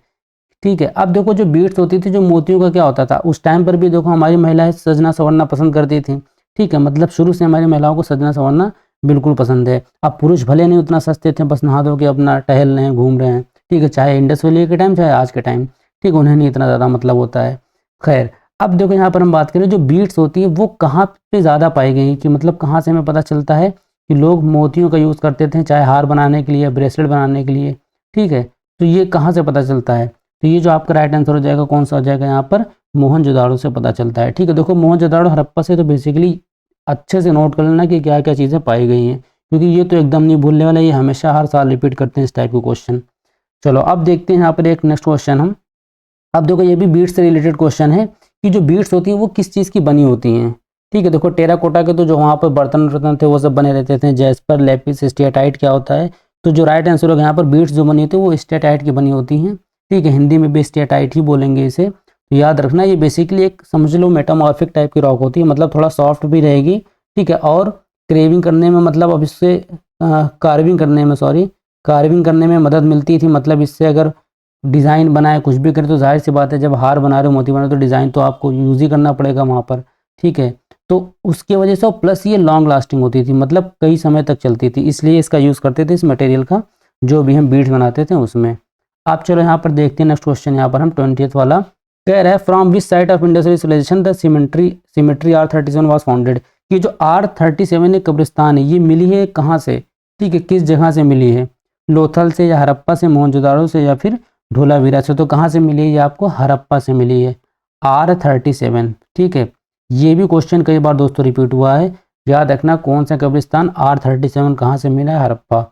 ठीक है। अब देखो जो बीड्स होती थी, जो मोतियों का क्या होता था, उस टाइम पर भी देखो हमारी महिलाएं सजना संवरना पसंद करती थी, ठीक है, मतलब शुरू से हमारी महिलाओं को सजना संवरना बिल्कुल पसंद है। अब पुरुष भले नहीं उतना सस्ते थे, बस नहा धो के अपना टहल रहे हैं, घूम रहे हैं, ठीक है, चाहे इंडस वैली के टाइम चाहे आज के टाइम, ठीक है, उन्हें नहीं इतना ज़्यादा मतलब होता है। खैर अब देखो यहाँ पर हम बात करें, जो बीड्स होती है वो कहाँ पे ज़्यादा पाई गई, कि मतलब कहाँ से हमें पता चलता है कि लोग मोतियों का यूज़ करते थे, चाहे हार बनाने के लिए, ब्रेसलेट बनाने के लिए, ठीक है, तो ये कहाँ से पता चलता है, तो ये जो आपका राइट आंसर हो जाएगा, कौन सा हो जाएगा यहाँ पर, मोहनजोदाड़ो से पता चलता है, ठीक है। देखो मोहनजोदाड़ो हड़प्पा से तो बेसिकली अच्छे से नोट कर लेना कि क्या क्या चीज़ें पाई गई हैं, क्योंकि ये तो एकदम नहीं भूलने वाला, ये हमेशा हर साल रिपीट करते हैं इस टाइप के क्वेश्चन। चलो अब देखते हैं यहाँ पर एक नेक्स्ट क्वेश्चन हम। अब देखो ये भी बीड्स से रिलेटेड क्वेश्चन है कि जो बीड्स होती हैं वो किस चीज़ की बनी होती हैं, ठीक है। देखो टेराकोटा के तो जो वहाँ पर बर्तन वर्तन थे वो सब बने रहते थे, जैस्पर, लेपिस, स्टेटाइट क्या होता है, तो जो राइट आंसर होगा यहाँ पर बीड्स जो बनी होती है वो स्टेटाइट की बनी होती हैं, ठीक है, हिंदी में भी स्टेटाइट ही बोलेंगे इसे। तो याद रखना ये बेसिकली एक समझ लो मेटामॉर्फिक टाइप की रॉक होती है, मतलब थोड़ा सॉफ्ट भी रहेगी, ठीक है, और क्रेविंग करने में, मतलब अब इससे कार्विंग करने में, सॉरी, कार्विंग करने में मदद मिलती थी, मतलब इससे अगर डिज़ाइन बनाए कुछ भी करे तो जाहिर सी बात है, जब हार बना रहे हो, मोती बना रहे हो, तो डिज़ाइन तो आपको यूज़ ही करना पड़ेगा वहाँ पर, ठीक है, तो उसके वजह से, प्लस ये लॉन्ग लास्टिंग होती थी, मतलब कई समय तक चलती थी, इसलिए इसका यूज़ करते थे इस मटेरियल का, जो भी हम बीड्स बनाते थे उसमें। आप चलो यहाँ पर देखते हैं नेक्स्ट क्वेश्चन, यहाँ पर हम 20th वाला कह रहा है, from which site of industrial civilization the symmetry R37 was founded, ये जो R37 एक कब्रिस्तान है, ये मिली है कहाँ से, ठीक है, किस जगह से मिली है, लोथल से या हड़प्पा से, मोहनजोदाड़ो से या फिर धोलावीरा से, तो कहाँ से मिली है, ये आपको हड़प्पा से मिली है, R37, ठीक है। ये भी क्वेश्चन कई बार दोस्तों रिपीट हुआ है, याद रखना कौन सा कब्रिस्तान, R37 कहाँ से मिला है, हड़प्पा,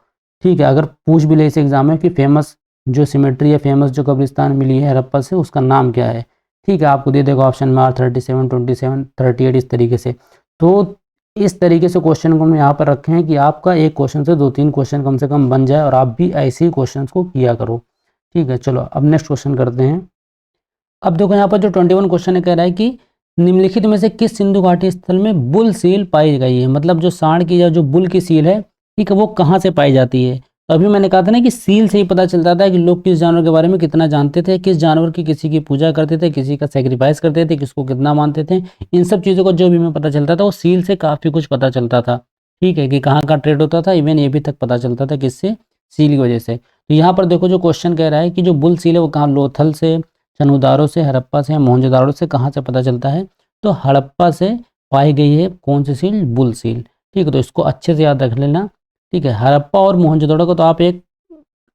ठीक है। अगर पूछ भी ले इस एग्जाम में कि फेमस जो सिमेट्री है, फेमस जो कब्रिस्तान मिली है हड़प्पा से, उसका नाम क्या है, ठीक है, आपको दे देगा ऑप्शन में R37, 27, 38, इस तरीके से। तो इस तरीके से क्वेश्चन को हम यहाँ पर रखे हैं कि आपका एक क्वेश्चन से 2-3 क्वेश्चन कम से कम बन जाए, और आप भी ऐसे ही क्वेश्चन को किया करो, ठीक है। चलो अब नेक्स्ट क्वेश्चन करते हैं। अब देखो यहाँ पर जो 21 क्वेश्चन है, कह रहा है कि निम्नलिखित में से किस सिंधु घाटी स्थल में बुल सील पाई गई है, मतलब जो सांड की या जो बुल की सील है, ठीक है, वो कहाँ से पाई जाती है। तो अभी मैंने कहा था ना कि सील से ही पता चलता था कि लोग किस जानवर के बारे में कितना जानते थे, किस जानवर की किसी की पूजा करते थे, किसी का सेक्रीफाइस करते थे, किसको कितना मानते थे, इन सब चीज़ों को जो भी हमें पता चलता था वो सील से काफ़ी कुछ पता चलता था, ठीक है, कि कहाँ का ट्रेड होता था, इवन ये भी तक पता चलता था किससे, सील की वजह से। तो यहाँ पर देखो जो क्वेश्चन कह रहा है कि जो बुल सील है वो कहाँ, लोथल से, चनुदारो से, हड़प्पा से, मोहनजोदाड़ो से, कहाँ से पता चलता है, तो हड़प्पा से पाई गई है कौन सी सील, बुल सील, ठीक है। तो इसको अच्छे से याद रख लेना, ठीक है। हड़प्पा और मोहनजोदाड़ो को तो आप एक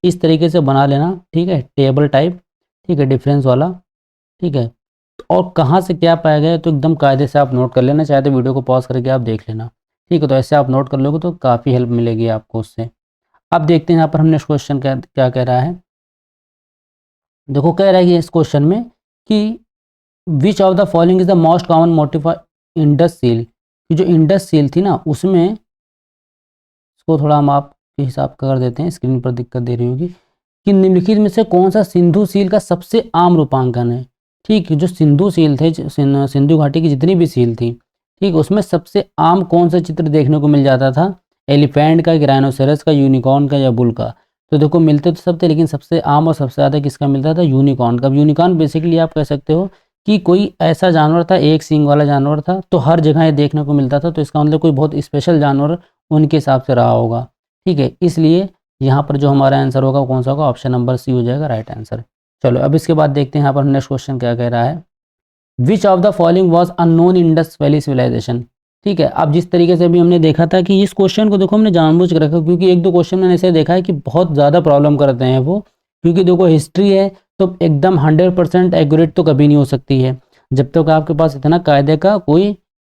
इस तरीके से बना लेना, ठीक है, टेबल टाइप, ठीक है, डिफरेंस वाला, ठीक है, और कहाँ से क्या पाया गया तो एकदम कायदे से आप नोट कर लेना, चाहे तो वीडियो को पॉज करके आप देख लेना, ठीक है। तो ऐसे आप नोट कर लोगे तो काफ़ी हेल्प मिलेगी आपको उससे। अब देखते हैं यहाँ पर हम नेक्स्ट क्वेश्चन क्या कह रहा है। देखो कह रहा है कि इस क्वेश्चन में कि विच of the following is the most common motive Indus seal, जो इंडस सील थी ना उसमें, इसको थोड़ा हम आपके हिसाब का कर देते हैं, स्क्रीन पर दिक्कत दे रही होगी, कि निम्नलिखित में से कौन सा सिंधु सील का सबसे आम रूपांकन है, ठीक है। जो सिंधु सील थे, सिंधु घाटी की जितनी भी सील थी, ठीक, उसमें सबसे आम कौन सा चित्र देखने को मिल जाता था, एलिफेंट का, राइनोसेरस का, यूनिकॉर्न का या बुल का। तो देखो मिलते तो सब थे, लेकिन सबसे आम और सबसे ज़्यादा किसका मिलता था, यूनिकॉर्न का। यूनिकॉर्न बेसिकली आप कह सकते हो कि कोई ऐसा जानवर था, एक सींग वाला जानवर था, तो हर जगह ये देखने को मिलता था, तो इसका मतलब कोई बहुत स्पेशल जानवर उनके हिसाब से रहा होगा, ठीक है। इसलिए यहाँ पर जो हमारा आंसर होगा कौन सा होगा, ऑप्शन नंबर सी हो जाएगा राइट आंसर। चलो अब इसके बाद देखते हैं यहाँ पर नेक्स्ट क्वेश्चन क्या कह रहा है। Which of the following was unknown in Indus valley civilization. ठीक है, अब जिस तरीके से अभी हमने देखा था कि इस क्वेश्चन को देखो हमने जानबूझ के रखा, क्योंकि एक दो क्वेश्चन मैंने ऐसे देखा है कि बहुत ज़्यादा प्रॉब्लम करते हैं वो, क्योंकि देखो हिस्ट्री है तो एकदम 100% एक्यूरेट तो कभी नहीं हो सकती है जब तक आपके पास इतना कायदे का कोई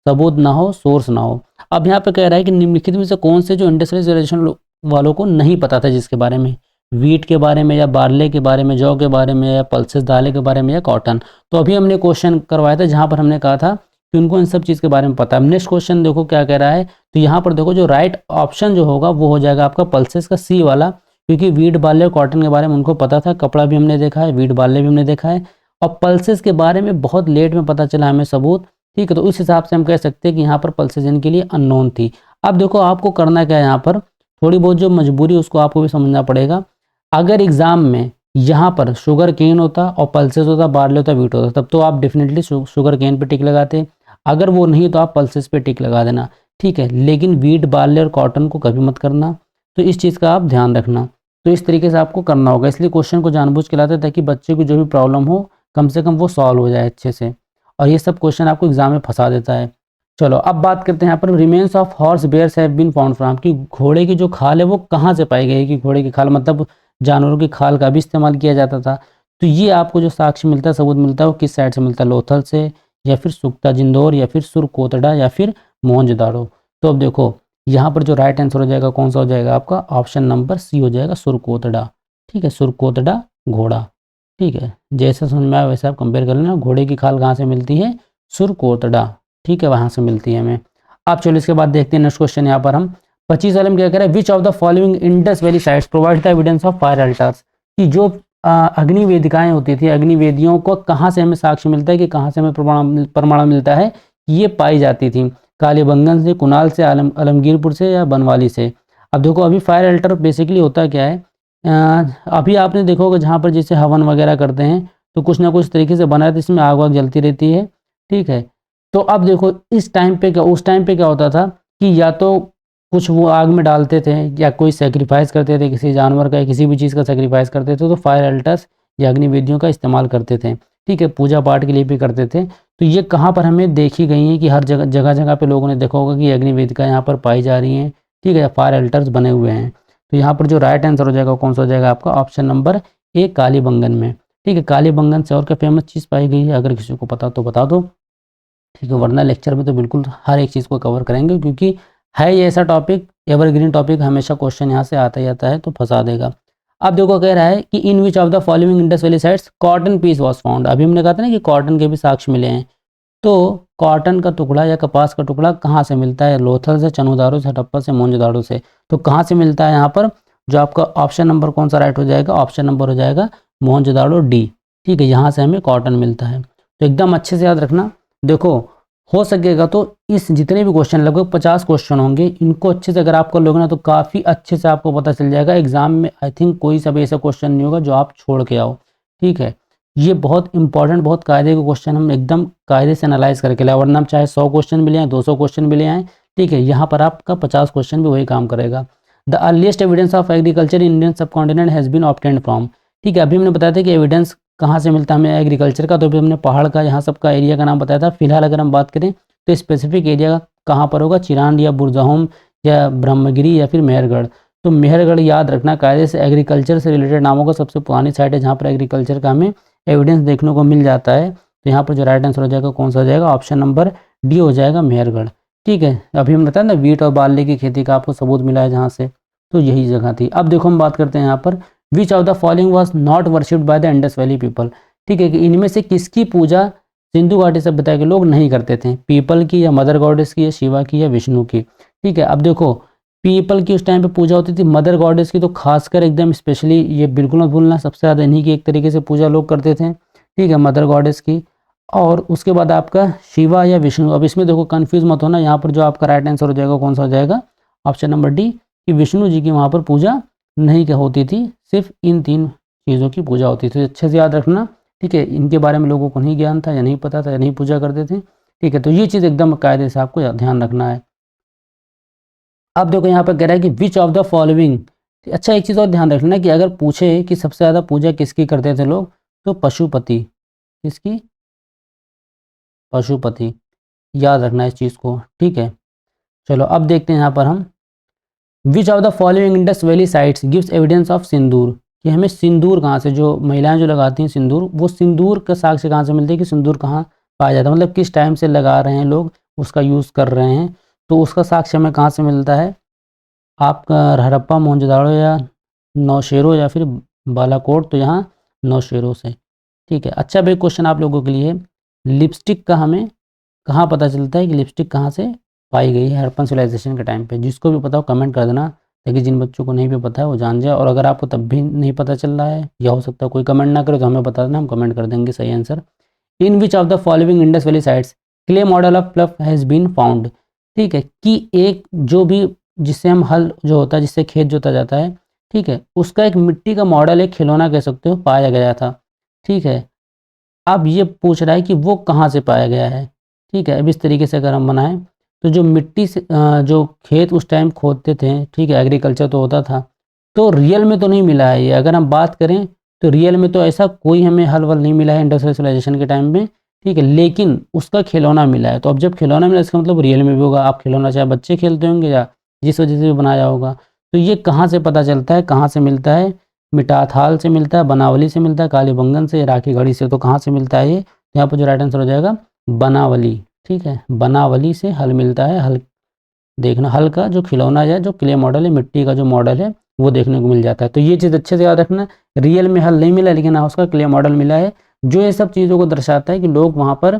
सबूत ना हो, सोर्स ना हो। अब यहाँ पे कह रहा है कि निम्नलिखित में से कौन से जो इंडस्ट्रियल सिविलाइजेशन वालों को नहीं पता था, जिसके बारे में, वीट के बारे में या बार्ले के बारे में, जौ के बारे में या पल्सेस दाले के बारे में या कॉटन। तो अभी हमने क्वेश्चन करवाया था जहाँ पर हमने कहा था कि उनको इन सब चीज़ के बारे में पता है। नेक्स्ट क्वेश्चन देखो क्या कह रहा है, तो यहाँ पर देखो जो राइट ऑप्शन जो होगा वो हो जाएगा आपका पल्सेस का सी वाला, क्योंकि वीट बार्ले और कॉटन के बारे में उनको पता था, कपड़ा भी हमने देखा है, वीट बार्ले भी हमने देखा है, और पल्सेस के बारे में बहुत लेट में पता चला हमें सबूत। ठीक है, तो उस हिसाब से हम कह सकते हैं कि यहाँ पर पल्सेस इनके लिए अननोन थी। अब देखो आपको करना क्या है, यहाँ पर थोड़ी बहुत जो मजबूरी उसको आपको भी समझना पड़ेगा। अगर एग्जाम में यहाँ पर शुगर केन होता और पल्सेस होता, बार्ले होता, वीट होता, तब तो आप डेफिनेटली शुगर केन पे टिक लगाते। अगर वो नहीं तो आप पल्सेस पे टिक लगा देना। ठीक है, लेकिन वीट, बार्ले और कॉटन को कभी मत करना, तो इस चीज़ का आप ध्यान रखना। तो इस तरीके से आपको करना होगा, इसलिए क्वेश्चन को जानबूझ के लाते हैं ताकि बच्चे को जो भी प्रॉब्लम हो कम से कम वो सॉल्व हो जाए अच्छे से, और ये सब क्वेश्चन आपको एग्जाम में फंसा देता है। चलो अब बात करते हैं यहाँ पर remains of horse bears have been found from, कि घोड़े की जो खाल है वो कहाँ से पाई गई है, कि घोड़े की खाल मतलब जानवरों की खाल का भी इस्तेमाल किया जाता था। तो ये आपको जो साक्ष्य मिलता है, सबूत मिलता है, वो किस साइड से मिलता है, लोथल से या फिर सुक्ता जिंदौर या फिर सुरकोतड़ा या फिर मोहनजोदाड़ो। तो अब देखो यहाँ पर जो राइट आंसर हो जाएगा कौन सा हो जाएगा आपका, ऑप्शन नंबर सी हो जाएगा, सुरकोतड़ा। ठीक है, सुरकोतड़ा घोड़ा। ठीक है, जैसा समझ में आया वैसे आप कंपेयर कर लेना। घोड़े की खाल कहाँ से मिलती है, सुरकोतड़ा। ठीक है, वहाँ से मिलती है हमें। अब चलो इसके बाद देखते हैं नेक्स्ट क्वेश्चन यहाँ पर हम 25 वाले में क्या कह रहा है, which of the following Indus valley sites provide the evidence of fire altars, कि जो अग्नि वेदिकाएं होती थी, अग्नि वेदियों को कहाँ से हमें साक्ष्य मिलता है, कि कहाँ से हमें प्रमाण मिलता है कि ये पाई जाती थी, कालीबंगन से, कुणाल से, आलमगीरपुर से या बनवाली से। अब देखो अभी फायर अल्टर बेसिकली होता क्या है, अभी आपने देखा होगा जहाँ पर जैसे हवन वगैरह करते हैं तो कुछ ना कुछ तरीके से बना रहता है, इसमें आग वाग जलती रहती है। ठीक है, तो अब देखो इस टाइम पे क्या, उस टाइम पे क्या होता था कि या तो कुछ वो आग में डालते थे या कोई सेक्रीफाइस करते थे, किसी जानवर का या किसी भी चीज़ का सेक्रीफाइस करते थे, तो फायर अल्टर्स या अग्नि वेदियों का इस्तेमाल करते थे। ठीक है, पूजा पाठ के लिए भी करते थे। तो ये कहाँ पर हमें देखी गई है कि हर जगह जगह जगह पे लोगों ने देखा होगा कि अग्नि वेदिका यहाँ पर पाई जा रही हैं। ठीक है, फायर अल्टर्स बने हुए हैं। तो यहाँ पर जो राइट आंसर हो जाएगा कौन सा हो जाएगा आपका, ऑप्शन नंबर ए, कालीबंगन में। ठीक है, कालीबंगन से और क्या फेमस चीज़ पाई गई है, अगर किसी को पता तो बता दो। ठीक है, वरना लेक्चर में तो बिल्कुल हर एक चीज़ को कवर करेंगे, क्योंकि है ये ऐसा टॉपिक, एवरग्रीन टॉपिक, हमेशा क्वेश्चन यहाँ से आता ही आता है, तो फंसा देगा। अब देखो कह रहा है कि in which of the following Indus valley sites cotton piece was found. अभी हमने कहा था ना कि कॉटन के भी साक्ष्य मिले हैं। तो कॉटन का टुकड़ा या कपास का टुकड़ा कहाँ से मिलता है, लोथल से, चनुदारो से, हड़प्पा से, मोहनजोदाड़ो से। तो कहाँ से मिलता है यहाँ पर, जो आपका ऑप्शन नंबर कौन सा राइट हो जाएगा, ऑप्शन नंबर हो जाएगा मोहनजोदाड़ो डी। ठीक है, यहाँ से हमें कॉटन मिलता है। तो एकदम अच्छे से याद रखना। देखो हो सकेगा तो इस जितने भी क्वेश्चन, लगभग 50 क्वेश्चन होंगे, इनको अच्छे से अगर आप कर लोगे ना तो काफ़ी अच्छे से आपको पता चल जाएगा। एग्जाम में आई थिंक कोई सा भी ऐसा क्वेश्चन नहीं होगा जो आप छोड़ के आओ। ठीक है, ये बहुत इंपॉर्टेंट, बहुत कायदे के क्वेश्चन हम एकदम कायदे से एनालाइज करके लाए, वरना हम चाहे 100 क्वेश्चन भी ले आए, 200 क्वेश्चन भी ले आए। ठीक है, यहाँ पर आपका 50 क्वेश्चन भी वही काम करेगा। The earliest evidence of agriculture in Indian subcontinent has been obtained from. ठीक है, अभी हमने बताया था कि एविडेंस कहाँ से मिलता है हमें एग्रीकल्चर का, तो अभी हमने पहाड़ का यहाँ सबका एरिया का नाम बताया था। फिलहाल अगर हम बात करें तो स्पेसिफिक एरिया कहाँ पर होगा, चिरांड या बुरजाहोम या ब्रह्मगिरी या फिर मेहरगढ़। तो मेहरगढ़ याद रखना, कायदे से एग्रीकल्चर से रिलेटेड नामों का सबसे पुरानी साइट है जहाँ पर एग्रीकल्चर का हमें एविडेंस देखने को मिल जाता है। तो यहाँ पर जो राइट आंसर हो जाएगा कौन सा हो जाएगा, ऑप्शन नंबर डी हो जाएगा, मेहरगढ़। ठीक है, अभी हम बताया ना वीट और बार्ले की खेती का आपको सबूत मिला है जहाँ से, तो यही जगह थी। अब देखो हम बात करते हैं यहाँ पर, विच of the following was not worshipped by the Indus valley people. ठीक है, कि इनमें से किसकी पूजा सिंधु घाटी सभ्यता के लोग नहीं करते थे, पीपल की या मदर गॉडेस की या शिवा की या विष्णु की। ठीक है, अब देखो पीपल की उस टाइम पे पूजा होती थी, मदर गॉडेस की तो खासकर एकदम स्पेशली ये बिल्कुल मत भूलना, सबसे ज़्यादा इन्हीं की एक तरीके से पूजा लोग करते थे। ठीक है, मदर गॉडेस की, और उसके बाद आपका शिवा या विष्णु। अब इसमें देखो कन्फ्यूज मत होना, यहाँ पर जो आपका राइट आंसर हो जाएगा कौन सा हो जाएगा, ऑप्शन नंबर डी, कि विष्णु जी की वहाँ पर पूजा नहीं होती थी, सिर्फ इन 3 चीज़ों की पूजा होती थी। अच्छे से याद रखना। ठीक है, इनके बारे में लोगों को नहीं ज्ञान था या नहीं पता था या नहीं पूजा करते थे। ठीक है, तो ये चीज़ एकदम कायदे से आपको ध्यान रखना है। अब देखो यहाँ पर कह रहा है कि विच ऑफ द फॉलोइंग। अच्छा, एक चीज़ और ध्यान रखना कि अगर पूछे कि सबसे ज़्यादा पूजा किसकी करते थे लोग, तो पशुपति, किसकी, पशुपति, याद रखना है इस चीज़ को, ठीक है। चलो अब देखते हैं यहाँ पर हम, which of the following Indus valley sites gives evidence of sindoor, कि हमें सिंदूर कहाँ से, जो महिलाएं जो लगाती हैं सिंदूर, वो सिंदूर का साक्ष्य कहाँ से मिलती है कि सिंदूर कहाँ पाया जाता है, मतलब किस टाइम से लगा रहे हैं लोग, उसका यूज़ कर रहे हैं, तो उसका साक्ष्य हमें कहाँ से मिलता है, आपका हड़प्पा, मोहनजोदड़ो या नौशेरो या फिर बालाकोट, तो यहाँ नौशेरो से, ठीक है। अच्छा भाई क्वेश्चन आप लोगों के लिए, लिपस्टिक का हमें कहाँ पता चलता है कि लिपस्टिक कहाँ से पाई गई है हड़प्पन सिविलाइजेशन के टाइम पे, जिसको भी पता हो कमेंट कर देना, ताकि जिन बच्चों को नहीं भी पता है वो जान जाए, और अगर आपको तब भी नहीं पता चल रहा है या हो सकता है कोई कमेंट ना करे तो हमें बता देना, हम कमेंट कर देंगे सही answer. In which of the following Indus valley sites clay model of plough has been found, ठीक है, कि एक जो भी जिससे हम हल जो होता है, जिससे खेत जोता जाता है, ठीक है, उसका एक मिट्टी का मॉडल, एक खिलौना कह सकते हो, पाया गया था, ठीक है। अब ये पूछ रहा है कि वो कहाँ से पाया गया है, ठीक है। अब इस तरीके से अगर हम बनाएं, तो जो मिट्टी से जो खेत उस टाइम खोदते थे, ठीक है, एग्रीकल्चर तो होता था, तो रियल में तो नहीं मिला है ये, अगर हम बात करें तो रियल में तो ऐसा कोई हमें हल वल नहीं मिला है इंडस्ट्रियलाइजेशन के टाइम में, ठीक है, लेकिन उसका खिलौना मिला है। तो अब जब खिलौना मिला, इसका मतलब रियल में भी होगा, आप खिलौना चाहे बच्चे खेलते होंगे या जिस वजह से भी बनाया होगा। तो ये कहाँ से पता चलता है, कहाँ से मिलता है, मिटाथाल से मिलता है, बनावली से मिलता है, कालीबंगन से, राखी गढ़ी से, तो कहाँ से मिलता है ये, यहाँ पर जो राइट आंसर हो जाएगा बनावली, ठीक है, बनावली से हल मिलता है। हल देखना, हल का जो खिलौना है, जो क्ले मॉडल है, मिट्टी का जो मॉडल है, वो देखने को मिल जाता है। तो ये चीज़ अच्छे से याद रखना, रियल में हल नहीं मिला, लेकिन हाँ उसका क्ले मॉडल मिला है, जो ये सब चीज़ों को दर्शाता है कि लोग वहाँ पर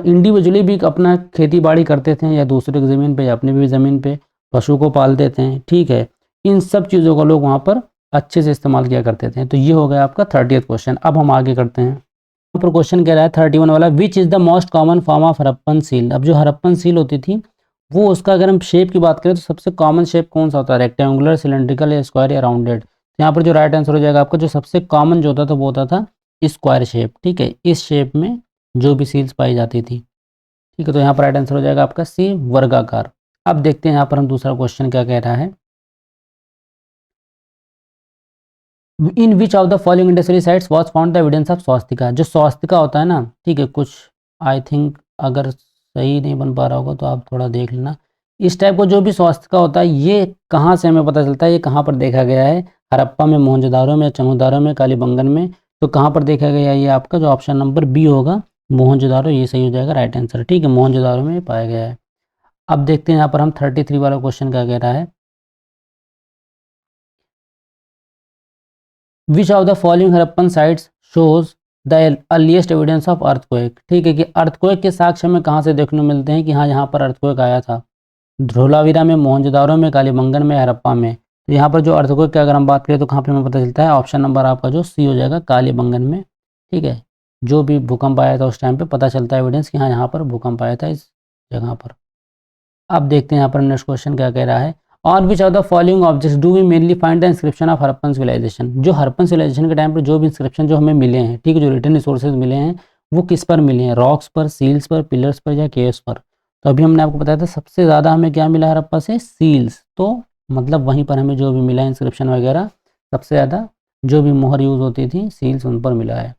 इंडिविजुअली भी अपना खेती बाड़ी करते थे, या दूसरे की ज़मीन पे या अपनी भी ज़मीन पे पशु को पालते थे, ठीक है। इन सब चीज़ों का लोग वहाँ पर अच्छे से इस्तेमाल किया करते थे। तो ये हो गया आपका 30th क्वेश्चन। अब हम आगे करते हैं, यहाँ पर क्वेश्चन कह रहा है 31 वाला, which is the most common form of Harappan seal. अब जो हड़प्पन सील होती थी, वो उसका अगर हम शेप की बात करें तो सबसे कॉमन शेप कौन सा होता है, रेक्टेंगुलर, सिलेंड्रिकल या स्क्वायर या राउंडेड। तो यहाँ पर जो राइट आंसर हो जाएगा आपका, जो सबसे कॉमन जो होता था वो होता था स्क्वायर शेप, ठीक है। इस शेप में जो भी सील्स पाई जाती थी, ठीक है। तो यहाँ पर राइट आंसर हो जाएगा आपका सी, वर्गाकार। अब देखते हैं यहाँ पर हम दूसरा क्वेश्चन क्या कह रहा है, in which of the following industrial sites was found the evidence of swastika. जो स्वास्तिका होता है ना, ठीक है, कुछ आई थिंक अगर सही नहीं बन पा रहा होगा तो आप थोड़ा देख लेना। इस टाइप का जो भी स्वास्तिका होता है, ये कहाँ से हमें पता चलता है, ये कहाँ पर देखा गया है, हड़प्पा में, मोहनजोदारो में, चमोदारो में, कालीबंगन में। तो कहाँ पर देखा गया है, ये आपका जो ऑप्शन नंबर बी होगा, मोहनजोदारो, ये सही हो जाएगा राइट आंसर, ठीक है, मोहनजोदारो में पाया गया है। अब देखते हैं यहाँ पर हम 33 वाला क्वेश्चन क्या कह रहा है, which of the following Harappan sites shows the earliest evidence of earthquake, ठीक है, कि अर्थक्वेक के साक्ष्य हमें कहाँ से देखने को मिलते हैं कि हाँ यहाँ पर अर्थक्वेक आया था, धोलावीरा में, मोहनजोदारो में, कालीबंगन में, हड़प्पा में। तो यहाँ पर जो अर्थक्वेक की अगर हम बात करें तो कहाँ पे हमें पता चलता है, ऑप्शन नंबर आपका जो सी हो जाएगा, कालीबंगन में, ठीक है। जो भी भूकंप आया था उस टाइम पे पता चलता है एविडेंस कि हाँ यहाँ पर भूकंप आया था इस जगह पर। अब देखते हैं यहाँ पर नेक्स्ट क्वेश्चन क्या कह रहा है, on which of the following objects do we mainly find the inscription of Harappan civilization. जो हड़प्पन सिविलाइजेशन के टाइम पर जो भी इंस्क्रिप्शन जो हमें मिले हैं, ठीक है, जो रिटन रिसोर्सेज मिले हैं, वो किस पर मिले हैं, रॉक्स पर, सील्स पर, पिलर्स पर या केव्स पर। तो अभी हमने आपको बताया था सबसे ज़्यादा हमें क्या मिला हड़प्पा से, सील्स। तो मतलब वहीं पर हमें जो भी मिला है इंस्क्रिप्शन वगैरह, सबसे ज़्यादा जो भी मोहर यूज़ होती थी, सील्स उन पर मिला है।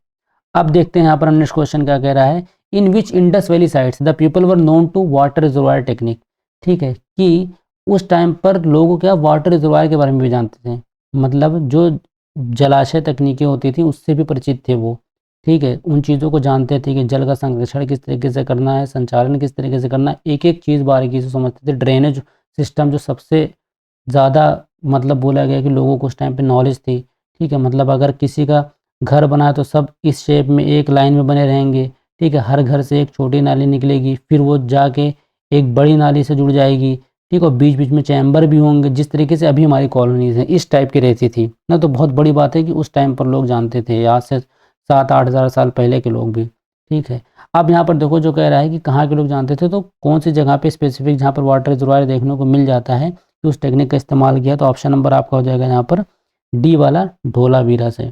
अब देखते हैं यहाँ पर नेक्स्ट क्वेश्चन क्या कह रहा है, in which Indus valley sites the people were known to water reservoir technique, ठीक है, कि उस टाइम पर लोग क्या वाटर रिजर्वायर के बारे में भी जानते थे, मतलब जो जलाशय तकनीकें होती थी उससे भी परिचित थे वो, ठीक है, उन चीज़ों को जानते थे कि जल का संरक्षण किस तरीके से करना है, संचालन किस तरीके से करना है, एक एक चीज़ बारीकी से समझते थे। ड्रेनेज सिस्टम जो सबसे ज़्यादा मतलब बोला गया कि लोगों को उस टाइम पे नॉलेज थी, ठीक है, मतलब अगर किसी का घर बना तो सब इस शेप में एक लाइन में बने रहेंगे, ठीक है, हर घर से एक छोटी नाली निकलेगी, फिर वो जाके एक बड़ी नाली से जुड़ जाएगी, ठीक, और बीच बीच में चैम्बर भी होंगे, जिस तरीके से अभी हमारी कॉलोनीज़ हैं इस टाइप की रहती थी ना। तो बहुत बड़ी बात है कि उस टाइम पर लोग जानते थे, आज से 7-8 हज़ार साल पहले के लोग भी, ठीक है। अब यहाँ पर देखो जो कह रहा है कि कहाँ के लोग जानते थे, तो कौन सी जगह पे स्पेसिफिक जहाँ पर वाटर रिजर्वायर देखने को मिल जाता है कि उस टेक्निक का इस्तेमाल किया, तो ऑप्शन नंबर आपका हो जाएगा यहाँ पर डी वाला, धोलावीरा से,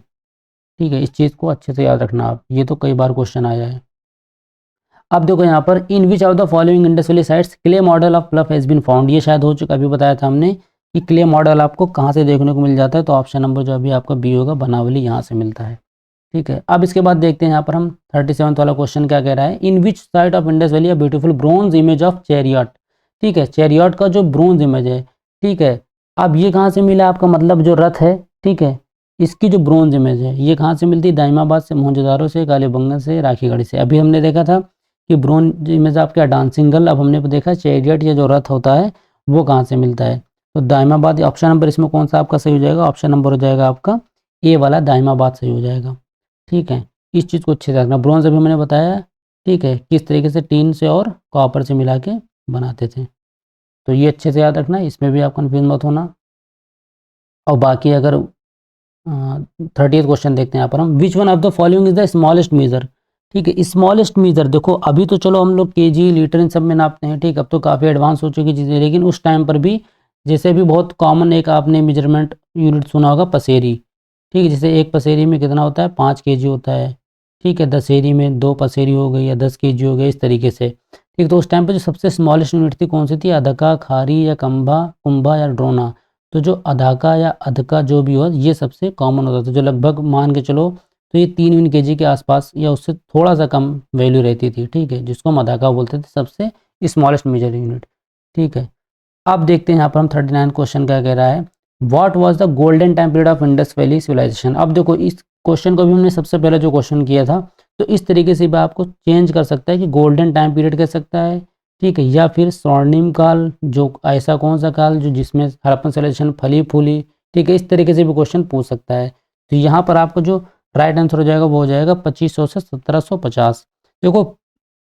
ठीक है। इस चीज़ को अच्छे से याद रखना आप, ये तो कई बार क्वेश्चन आया है। अब देखो यहाँ पर in which of the following Indus valley sites clay model of plough has been found, ये शायद हो चुका, अभी बताया था हमने कि क्ले मॉडल आपको कहाँ से देखने को मिल जाता है, तो ऑप्शन नंबर जो अभी आपका बी होगा, बनावली, यहाँ से मिलता है। ठीक है, अब इसके बाद देखते हैं यहाँ पर हम 37 वाला क्वेश्चन क्या कह रहा है। In which side of Indus Valley a beautiful bronze image of chariot. ठीक है, चैरियट का जो ब्रोंज इमेज है, ठीक है, अब ये कहाँ से मिला आपका, मतलब जो रथ है, ठीक है, इसकी जो ब्रोंज इमेज है ये कहाँ से मिलती है, दाइमाबाद से, मोहनजोदारो से, कालीबंगन से, राखीगढ़ी से। अभी हमने देखा था कि ब्रोंज इमेज आपका डांसिंग गर्ल, अब हमने देखा चैरियट या जो रथ होता है वो कहाँ से मिलता है। तो दाइमाबाद, ऑप्शन नंबर इसमें कौन सा आपका सही हो जाएगा, ऑप्शन नंबर हो जाएगा आपका ए वाला, दाइमाबाद सही हो जाएगा। ठीक है, इस चीज़ को अच्छे से रखना। ब्रॉन्ज अभी मैंने बताया, ठीक है, किस तरीके से टीन से और कॉपर से मिला के बनाते थे, तो ये अच्छे से याद रखना, इसमें भी आप कन्फ्यूज मत होना। और बाकी अगर 30th क्वेश्चन देखते हैं यहाँ पर हम, which one of the following is the smallest measure. ठीक है, स्मॉलेस्ट मेजर देखो, अभी तो चलो हम लोग केजी लीटर इन सब में नापते हैं, ठीक, अब तो काफ़ी एडवांस हो चुकी चीज़ें, लेकिन उस टाइम पर भी जैसे भी बहुत कॉमन एक आपने मेजरमेंट यूनिट सुना होगा, पसेरी। ठीक है, जैसे एक पसेरी में कितना होता है, 5 केजी होता है। ठीक है, दसेरी में 2 पसेरी हो गई या 10 केजी हो गई, इस तरीके से। ठीक, तो उस टाइम पर जो सबसे स्मॉलेस्ट यूनिट थी कौन सी थी, अधका, खारी या कंभा, कुंभा या ड्रोना। तो जो अधाका या अधका जो भी हो, ये सबसे कॉमन होता था, जो लगभग मान के चलो तो ये 3 केजी के आसपास या उससे थोड़ा सा कम वैल्यू रहती थी। ठीक है, जिसको हम अधाका बोलते थे, सबसे स्मॉलेस्ट मेजर यूनिट। ठीक है, अब देखते हैं यहाँ पर हम 39 क्वेश्चन क्या कह रहा है, what was the golden time period of Indus valley civilization. अब देखो इस क्वेश्चन को भी हमने सबसे पहले जो क्वेश्चन किया था, तो इस तरीके से भी आपको चेंज कर सकता है कि गोल्डन टाइम पीरियड कह सकता है, ठीक है, या फिर स्वर्णिम काल, जो ऐसा कौन सा काल जो जिसमें हड़प्पन सिविलाइजेशन फली फूली। ठीक है, इस तरीके से भी क्वेश्चन पूछ सकता है। तो यहाँ पर आपको जो राइट आंसर हो जाएगा वो हो जाएगा 2500 से 1750। देखो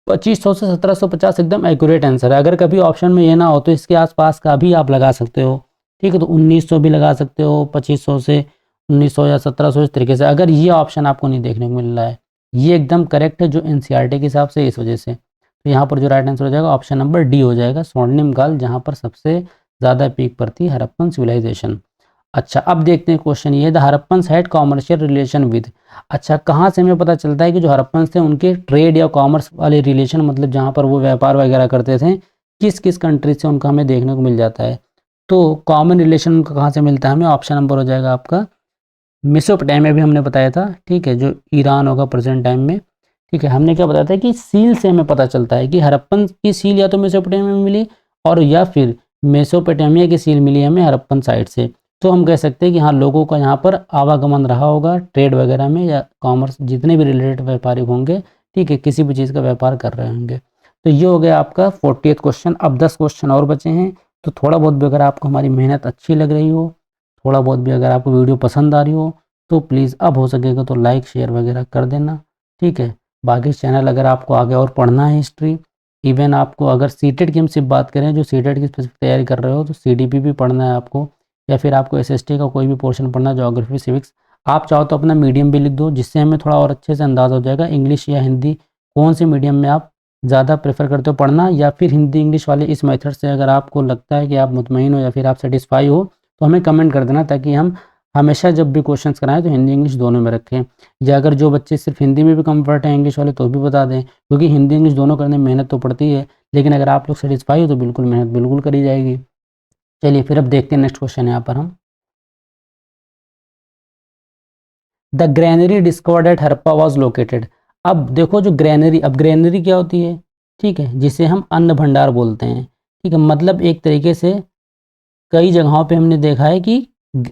2500 से 1750 एकदम एक्यूरेट आंसर है। अगर कभी ऑप्शन में ये ना हो तो इसके आसपास का भी आप लगा सकते हो। ठीक है, तो 1900 भी लगा सकते हो, 2500 से 1900 या 1700, इस तरीके से। अगर ये ऑप्शन आपको नहीं देखने को मिल रहा है, ये एकदम करेक्ट है जो एनसीईआरटी के हिसाब से, इस वजह से। तो यहाँ पर जो राइट आंसर हो जाएगा ऑप्शन नंबर डी हो जाएगा, स्वर्णिम काल, जहाँ पर सबसे ज़्यादा पीक पर थी हड़प्पन सिविलाइजेशन। अच्छा, अब देखते हैं क्वेश्चन ये, the Harappan had commercial relation with. अच्छा, कहाँ से हमें पता चलता है कि जो हड़प्पन थे उनके ट्रेड या कॉमर्स वाले रिलेशन, मतलब जहाँ पर वो व्यापार वगैरह करते थे, किस किस कंट्री से उनका हमें देखने को मिल जाता है। तो कॉमन रिलेशन उनका कहाँ से मिलता है हमें, ऑप्शन नंबर हो जाएगा आपका मेसोपोटामिया, भी हमने बताया था। ठीक है, जो ईरान होगा प्रेजेंट टाइम में। ठीक है, हमने क्या बताया था कि सील से हमें पता चलता है कि हड़प्पन की सील या तो मेसोपोटामिया में मिली, और या फिर मेसोपोटामिया की सील मिली हमें हड़प्पन साइड से। तो हम कह सकते हैं कि हाँ, लोगों का यहाँ पर आवागमन रहा होगा ट्रेड वगैरह में, या कॉमर्स, जितने भी रिलेटेड व्यापारी होंगे, ठीक है, किसी भी चीज़ का व्यापार कर रहे होंगे। तो ये हो गया आपका 40th क्वेश्चन। अब 10 क्वेश्चन और बचे हैं। तो थोड़ा बहुत भी अगर आपको हमारी मेहनत अच्छी लग रही हो, थोड़ा बहुत भी अगर आपको वीडियो पसंद आ रही हो, तो प्लीज़ अब हो सकेगा तो लाइक शेयर वगैरह कर देना। ठीक है, बाकी चैनल अगर आपको आगे और पढ़ना है हिस्ट्री, इवन आपको अगर सीटेट की हम सिर्फ बात करें, जो सीटेट की स्पेसिफिक तैयारी कर रहे हो, तो सीडीपी भी पढ़ना है आपको, या फिर आपको एसएसटी का कोई भी पोर्शन पढ़ना है, ज्योग्राफी, सिविक्स, आप चाहो तो अपना मीडियम भी लिख दो, जिससे हमें थोड़ा और अच्छे से अंदाज़ा हो जाएगा इंग्लिश या हिंदी कौन से मीडियम में आप ज़्यादा प्रेफर करते हो पढ़ना, या फिर हिंदी इंग्लिश वाले इस मेथड से अगर आपको लगता है कि आप मुतमईन हो या फिर आप सेटिस्फाई हो, तो हमें कमेंट कर देना, ताकि हम हमेशा जब भी क्वेश्चंस कराएं तो हिंदी इंग्लिश दोनों में रखें। या अगर जो बच्चे सिर्फ हिंदी में भी कम्फर्ट है इंग्लिश वाले, तो भी बता दें, क्योंकि हिंदी इंग्लिश दोनों करने में मेहनत तो पड़ती है, लेकिन अगर आप लोग सेटिस्फाई हो तो बिल्कुल मेहनत बिल्कुल करी जाएगी। चलिए फिर अब देखते हैं नेक्स्ट क्वेश्चन यहाँ पर हम, the granary discovered at Harappa was located. अब देखो जो ग्रैनरी, अब ग्रैनरी क्या होती है, ठीक है, जिसे हम अन्न भंडार बोलते हैं। ठीक है, मतलब एक तरीके से कई जगहों पे हमने देखा है कि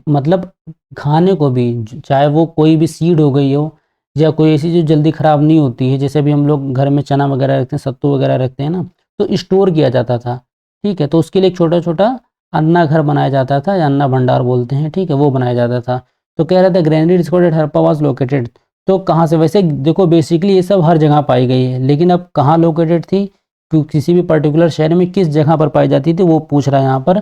मतलब खाने को भी, चाहे वो कोई भी सीड हो गई हो, या कोई ऐसी जो जल्दी ख़राब नहीं होती है, जैसे भी हम लोग घर में चना वगैरह रखते हैं, सत्तू वगैरह रखते हैं ना, तो स्टोर किया जाता था। ठीक है, तो उसके लिए एक छोटा छोटा अन्ना घर बनाया जाता था, या अन्ना भंडार बोलते हैं, ठीक है, वो बनाया जाता था। तो कह रहा था granary discovered at Harappa was located, तो कहाँ से, वैसे देखो बेसिकली ये सब हर जगह पाई गई है, लेकिन अब कहाँ लोकेटेड थी, किसी भी पर्टिकुलर शहर में किस जगह पर पाई जाती थी, वो पूछ रहा है यहाँ पर,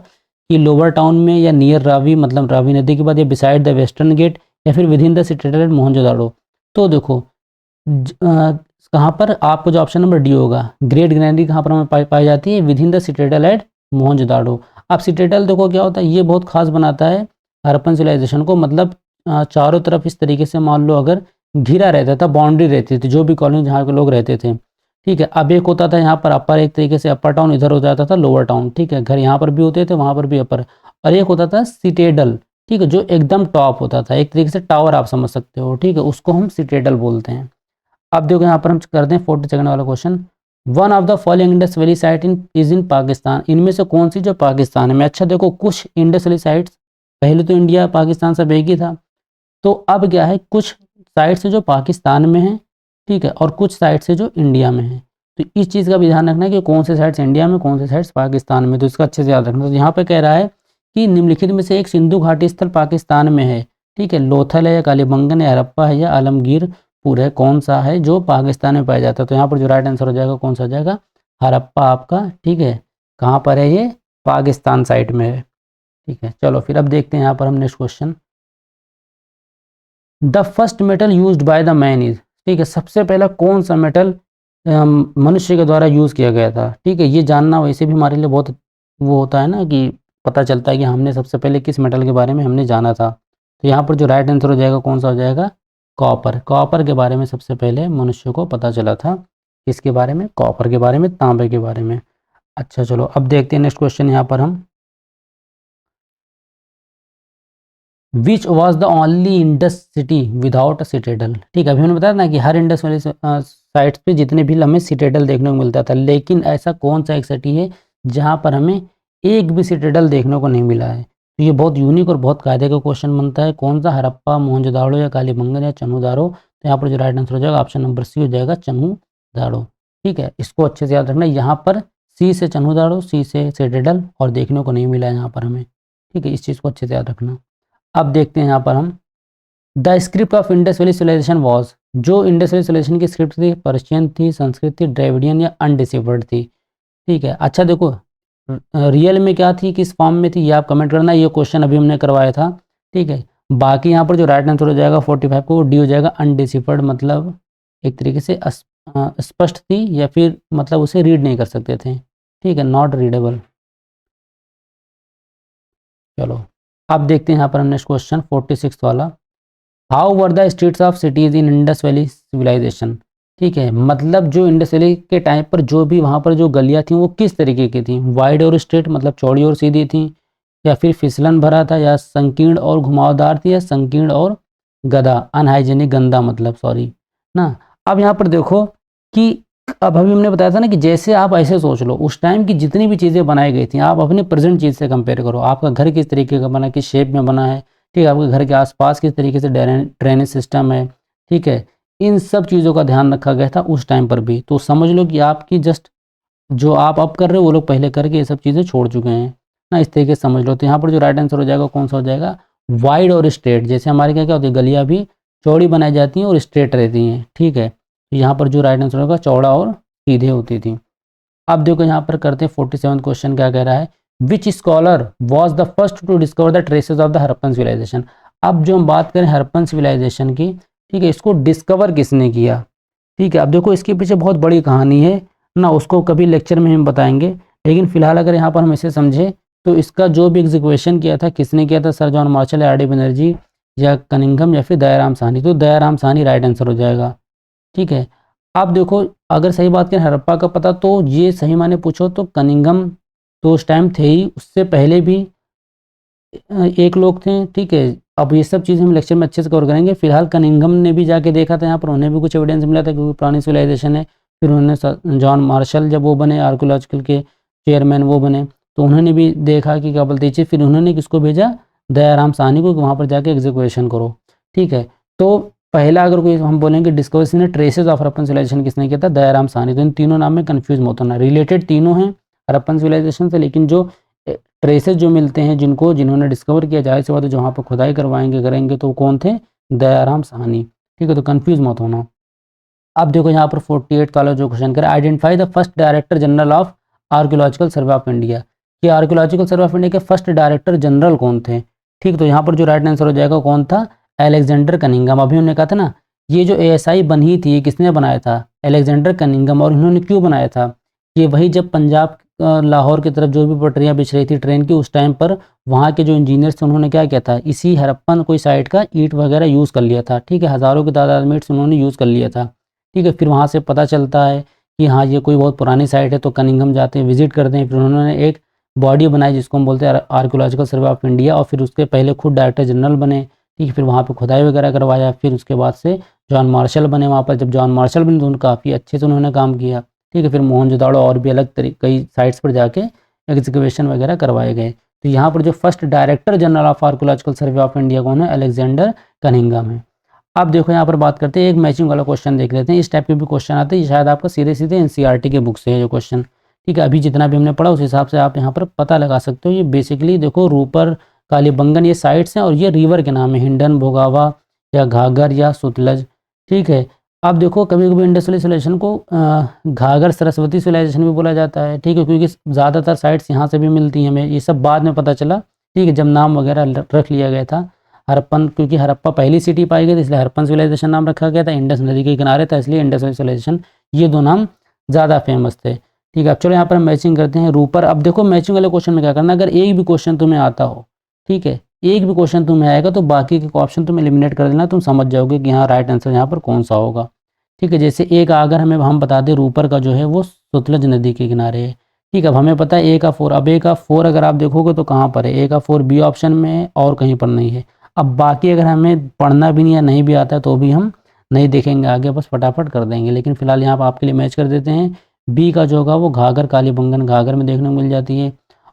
कि लोअर टाउन में, या नियर रावी, मतलब रावी नदी के बाद, या बिसाइड द वेस्टर्न गेट, या फिर within the citadel at Mohenjodaro. तो देखो कहाँ पर आपको जो ऑप्शन नंबर डी होगा, ग्रेट ग्रैंडरी कहाँ पर हमें पाई जाती है, within the citadel at Mohenjodaro. अब सिटाडेल देखो क्या होता है, ये बहुत खास बनाता है हड़प्पन सिविलाइजेशन को, मतलब चारों तरफ इस तरीके से मान लो अगर घिरा रहता था, बाउंड्री रहती थी, जो भी कॉलोनी जहाँ के लोग रहते थे। ठीक है, अब एक होता था यहाँ पर अपर, एक तरीके से अपर टाउन, इधर हो जाता था लोअर टाउन। ठीक है, घर यहाँ पर भी होते थे, वहाँ पर भी अपर, और एक होता था सिटेडल। ठीक है, जो एकदम टॉप होता था, एक तरीके से टावर आप समझ सकते हो, ठीक है, उसको हम सिटेडल बोलते हैं। अब देखो यहाँ पर हम करते हैं 42 वाला question. One of the following Indus Valley site in Pakistan, इनमें से कौन सी जो पाकिस्तान में। अच्छा देखो, कुछ इंडस वैली साइट्स, पहले तो इंडिया पाकिस्तान सब एक ही था, तो अब क्या है, कुछ साइट्स जो पाकिस्तान में है, ठीक है, और कुछ साइट्स जो इंडिया में है। तो इस चीज़ का भी ध्यान रखना है कि कौन से साइट्स इंडिया में, कौन से साइट्स पाकिस्तान में, तो इसका अच्छे से याद रखना। तो यहाँ पे कह रहा है कि निम्नलिखित में से एक सिंधु घाटी स्थल पाकिस्तान में है, ठीक है, लोथल है या कालीबंगन है, हड़प्पा है या आलमगीरपुर है, कौन सा है जो पाकिस्तान में पाया जाता है। तो यहाँ पर जो राइट आंसर हो जाएगा कौन सा हो जाएगा, हड़प्पा आपका, ठीक है। कहाँ पर है ये, पाकिस्तान साइड में है, ठीक है। चलो फिर अब देखते हैं यहाँ पर हम next question. The first metal used by the man is, ठीक है, सबसे पहला कौन सा मेटल मनुष्य के द्वारा यूज़ किया गया था, ठीक है। ये जानना वैसे भी हमारे लिए बहुत वो होता है ना, कि पता चलता है कि हमने सबसे पहले किस मेटल के बारे में हमने जाना था। तो यहाँ पर जो राइट आंसर हो जाएगा कौन सा हो जाएगा, कॉपर। कॉपर के बारे में सबसे पहले मनुष्य को पता चला था, किसके बारे में, कॉपर के बारे में, तांबे के बारे में। अच्छा चलो अब देखते हैं नेक्स्ट क्वेश्चन यहाँ पर हम। Which was the only Indus city without a citadel, ठीक है। अभी मैंने बताया ना कि हर इंडस वाली साइट्स पे जितने भी हमें सिटेडल देखने को मिलता था, लेकिन ऐसा कौन सा एक सिटी है जहाँ पर हमें एक भी सिटेडल देखने को नहीं मिला है। तो ये बहुत यूनिक और बहुत कायदे का क्वेश्चन बनता है। कौन सा, हड़प्पा, मोहनजोदाड़ो या कालीबंगन या चन्हुदारो। तो यहाँ पर जो राइट आंसर हो जाएगा ऑप्शन नंबर सी हो जाएगा, चन्हुदाड़ो, ठीक है। इसको अच्छे से याद रखना, यहाँ पर सी से चन्हुदाड़ो, सी से सिटेडल, और देखने को नहीं मिला है यहाँ पर हमें, ठीक है। इस चीज़ को अच्छे से याद रखना। अब देखते हैं यहाँ पर हम, the script of Indus valley civilization was, जो इंडस वैली सिविलाइजेशन की स्क्रिप्ट थी, पर्शियन थी, संस्कृत थी, ड्राविडियन या अनडिसिफर्ड थी, ठीक है। अच्छा देखो, रियल में क्या थी, किस फॉर्म में थी, ये आप कमेंट करना। ये क्वेश्चन अभी हमने करवाया था, ठीक है। बाकी यहाँ पर जो राइट आंसर हो जाएगा 45 को डी हो जाएगा, अनडिसिफर्ड, मतलब एक तरीके से स्पष्ट थी, या फिर मतलब उसे रीड नहीं कर सकते थे, ठीक है, नॉट रीडेबल। चलो अब देखते हैं यहाँ पर हम नेक्स्ट क्वेश्चन 46 वाला। How were the streets of cities in Indus valley civilization, ठीक है, मतलब जो इंडस वैली के टाइम पर जो भी वहाँ पर जो गलियाँ थी वो किस तरीके की थी। वाइड और स्ट्रेट, मतलब चौड़ी और सीधी थी, या फिर फिसलन भरा था, या संकीर्ण और घुमावदार थी, या संकीर्ण और गदा, अनहाइजेनिक, गंदा मतलब, सॉरी ना। अब यहाँ पर देखो कि अब अभी हमने बताया था ना कि जैसे आप ऐसे सोच लो, उस टाइम की जितनी भी चीज़ें बनाई गई थी आप अपने प्रेजेंट चीज़ से कंपेयर करो। आपका घर किस तरीके का बना, किस शेप में बना है, ठीक है, आपके घर के आसपास किस तरीके से ड्रेनेज सिस्टम है, ठीक है। इन सब चीज़ों का ध्यान रखा गया था उस टाइम पर भी। तो समझ लो कि आपकी जस्ट जो आप अब कर रहे हो वो लोग पहले करके ये सब चीज़ें छोड़ चुके हैं ना, इस तरीके से समझ लो। तो यहाँ पर जो राइट आंसर हो जाएगा कौन सा हो जाएगा, वाइड और स्ट्रेट। जैसे हमारे क्या क्या होती है, गलियाँ भी चौड़ी बनाई जाती हैं और स्ट्रेट रहती हैं, ठीक है। तो यहाँ पर जो राइट आंसर होगा चौड़ा और सीधे होती थी। अब देखो यहाँ पर करते हैं 47 क्वेश्चन क्या कह रहा है, which scholar was the first to discover the traces of the Harappan civilization. अब जो हम बात करें हरप्पन सिविलाइजेशन की, ठीक है, इसको डिस्कवर किसने किया, ठीक है। अब देखो इसके पीछे बहुत बड़ी कहानी है ना, उसको कभी लेक्चर में हम बताएंगे, लेकिन फिलहाल अगर यहाँ पर हम इसे समझे तो इसका जो भी एग्जीक्यूशन किया था किसने किया था, sir John Marshall, R D Banerjee, या कनिंघम, या फिर दयाराम साहनी। तो दयाराम साहनी राइट आंसर हो जाएगा, ठीक है। अब देखो अगर सही बात करें हड़प्पा का पता, तो ये सही माने पूछो तो कनिंघम तो उस टाइम थे ही, उससे पहले भी एक लोग थे, ठीक है। अब ये सब चीज़ें हम लेक्चर में अच्छे से कवर करेंगे। फिलहाल कनिंघम ने भी जाके देखा था यहाँ पर, उन्हें भी कुछ एविडेंस मिला था क्योंकि पुरानी सिविलाइजेशन है। फिर उन्होंने जॉन मार्शल जब वो बने आर्कोलॉजिकल के चेयरमैन वो बने, तो उन्होंने भी देखा कि क्या बोलते हैं, फिर उन्होंने किसको भेजा, दयाराम साहनी को, कि वहाँ पर जाके एग्जीक्यूशन करो, ठीक है। तो पहला अगर कोई हम बोलेंगे डिस्कवरी ने ट्रेसेस ऑफ हरप्पन सिविलाइजेशन किसने किया था, दयाराम साहनी। तो इन तीनों नाम में कंफ्यूज मत होना, रिलेटेड तीनों हैं हरप्पन सिविलाइजेशन से, लेकिन जो ट्रेसेस जो मिलते हैं जिन्होंने डिस्कवर किया, जाहिर सी बात है जो वहाँ पर खुदाई करवाएंगे करेंगे तो कौन थे, दयाराम साहनी, ठीक है। तो कंफ्यूज मत होना। अब देखो यहाँ पर 48 वाला जो क्वेश्चन करे, identify the first director general of archaeological survey of India, कि आर्कियोलॉजिकल सर्वे ऑफ इंडिया के फर्स्ट डायरेक्टर जनरल कौन थे, ठीक। तो यहाँ पर जो राइट आंसर हो जाएगा कौन था, अलेक्जेंडर कनिंघम। अभी हमने कहा था ना, ये जो ASI बनी थी ये किसने बनाया था, अलेक्जेंडर कनिंघम। और इन्होंने क्यों बनाया था, ये वही जब पंजाब लाहौर की तरफ जो भी पटरियाँ बिछ रही थी ट्रेन की, उस टाइम पर वहाँ के जो इंजीनियर्स थे उन्होंने क्या किया था, इसी हरप्पन कोई साइड का ईंट वगैरह यूज़ कर लिया था, ठीक है। हज़ारों की तादाद में ईंट्स उन्होंने यूज़ कर लिया था, ठीक है। फिर वहाँ से पता चलता है कि हाँ ये कोई बहुत पुरानी साइट है, तो कनिंघम जाते हैं, विजिट करते हैं। फिर उन्होंने एक बॉडी बनाई जिसको हम बोलते हैं आर्कियोलॉजिकल सर्वे ऑफ इंडिया, और फिर उसके पहले खुद डायरेक्टर जनरल बने, ठीक है। फिर वहाँ पे खुदाई वगैरह करवाया, फिर उसके बाद से जॉन मार्शल बने वहाँ पर। जब जॉन मार्शल बने तो उन्होंने काफ़ी अच्छे से उन्होंने काम किया, ठीक है। फिर मोहनजोदाड़ो और भी अलग कई साइट्स पर जाके एग्जीक्यूशन वगैरह करवाए गए। तो यहाँ पर जो first director general of archaeological survey of India कौन है? अलेक्जेंडर कनिंघम है। अब देखो यहाँ पर बात करते हैं, एक मैचिंग वाला क्वेश्चन देख लेते हैं। इस टाइप के भी क्वेश्चन आते हैं, शायद आपका सीधे सीधे एनसीईआरटी के बुक से है जो क्वेश्चन, ठीक है। अभी जितना भी हमने पढ़ा उस हिसाब से आप यहाँ पर पता लगा सकते हो। ये बेसिकली देखो रूपर, कालीबंगन ये साइट्स हैं और ये रिवर के नाम है, हिंडन, भोगावा या घाघर या सुतलज, ठीक है। अब देखो कभी कभी इंडस सिविलाइजेशन को घाघर सरस्वती सिविलाइजेशन भी बोला जाता है, ठीक है, क्योंकि ज़्यादातर साइट्स यहाँ से भी मिलती हैं। हमें ये सब बाद में पता चला, ठीक है, जब नाम वगैरह रख लिया गया था। हरप्पन, क्योंकि हरप्पा पहली सिटी पाई गई थी इसलिए हरप्पन सिविलाइजेशन नाम रखा गया था। इंडस नदी के किनारे था इसलिए इंडस सिविलाइजेशन, ये दो नाम ज़्यादा फेमस थे, ठीक है। अब चलो यहाँ पर मैचिंग करते हैं रूपर। अब देखो मैचिंग वाले क्वेश्चन में क्या करना, अगर एक भी क्वेश्चन तुम्हें आता हो, ठीक है, एक भी क्वेश्चन तुम्हें आएगा तो बाकी के ऑप्शन तुम एलिमिनेट कर देना, तुम समझ जाओगे कि हाँ राइट आंसर यहाँ पर कौन सा होगा, ठीक है। जैसे एक अगर हम बता दें रूपर का जो है वो सुतलज नदी के किनारे है, ठीक है। अब हमें पता है ए का 4, अब ए का 4 अगर आप देखोगे तो कहाँ पर है, ए का 4 बी ऑप्शन में है और कहीं पर नहीं है। अब बाकी अगर हमें पढ़ना भी नहीं या नहीं भी आता है तो भी हम नहीं देखेंगे आगे, बस फटाफट कर देंगे। लेकिन फिलहाल यहाँ पर आपके लिए मैच कर देते हैं। बी का जो होगा वो घाघर, कालीबंगन घाघर में देखने को मिल जाती है,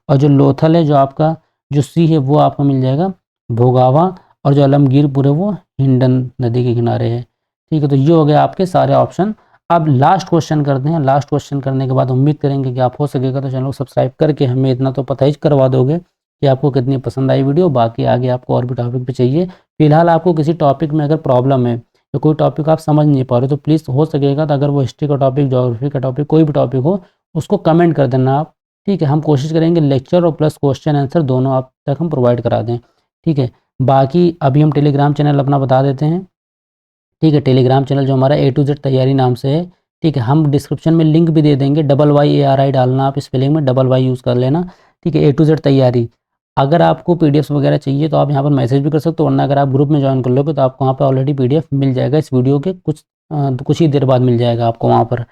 और जो लोथल है जो आपका जो सी है वो आपको मिल जाएगा भोगावा, और जो आलमगीरपुर है वो हिंडन नदी के किनारे है, ठीक है। तो ये हो गया आपके सारे ऑप्शन। अब लास्ट क्वेश्चन करते हैं। लास्ट क्वेश्चन करने के बाद उम्मीद करेंगे कि आप हो सकेगा तो चैनल को सब्सक्राइब करके हमें इतना तो पता ही करवा दोगे कि आपको कितनी पसंद आई वीडियो। बाकी आगे आपको और भी टॉपिक पे चाहिए। फिलहाल आपको किसी टॉपिक में अगर प्रॉब्लम है तो कोई टॉपिक आप समझ नहीं पा रहे तो प्लीज़ हो सकेगा तो अगर वो हिस्ट्री का टॉपिक, ज्योग्राफी का टॉपिक, कोई भी टॉपिक हो उसको कमेंट कर देना आप, ठीक है। हम कोशिश करेंगे लेक्चर और प्लस क्वेश्चन आंसर दोनों आप तक हम प्रोवाइड करा दें, ठीक है। बाकी अभी हम टेलीग्राम चैनल अपना बता देते हैं, ठीक है। टेलीग्राम चैनल जो हमारा A to Z तैयारी नाम से है, ठीक है। हम डिस्क्रिप्शन में लिंक भी दे देंगे, YYARI डालना आप स्पेलिंग में, YY यूज़ कर लेना, ठीक है। A to Z तैयारी। अगर आपको पीडीएफ वगैरह चाहिए तो आप यहाँ पर मैसेज भी कर सकते हो, वरना अगर आप ग्रुप में ज्वाइन कर लोगे तो आपको वहाँ पर ऑलरेडी पीडीएफ मिल जाएगा। इस वीडियो के कुछ ही देर बाद मिल जाएगा आपको वहाँ पर।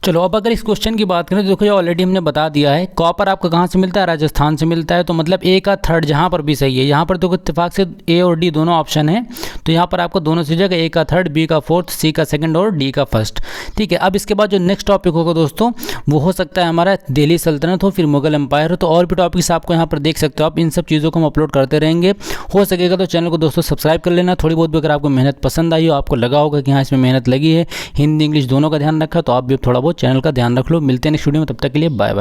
चलो अब अगर इस क्वेश्चन की बात करें तो देखो ये ऑलरेडी हमने बता दिया है। कॉपर आपका कहाँ से मिलता है? राजस्थान से मिलता है। तो मतलब ए का थर्ड जहाँ पर भी सही है। यहाँ पर तो इत्तेफाक से ए और डी दोनों ऑप्शन है, तो यहाँ पर आपको दोनों सी जगह ए का थर्ड, बी का फोर्थ, सी का सेकंड और डी का फर्स्ट, ठीक है। अब इसके बाद जो नेक्स्ट टॉपिक होगा दोस्तों वो हो सकता है हमारा दिल्ली सल्तनत हो, फिर मुगल एम्पायर हो, तो और भी टॉपिक्स आपको यहाँ पर देख सकते हो आप। इन सब चीज़ों को हम अपलोड करते रहेंगे। हो सकेगा तो चैनल को दोस्तों सब्सक्राइब कर लेना। थोड़ी बहुत भी अगर आपको मेहनत पसंद आई हो, आपको लगा होगा कि हाँ इसमें मेहनत लगी है, हिंदी इंग्लिश दोनों का ध्यान रखा, तो आप भी थोड़ा बहुत चैनल का ध्यान रख लो। मिलते हैं नेक्स्ट वीडियो में, तब तक के लिए बाय बाय।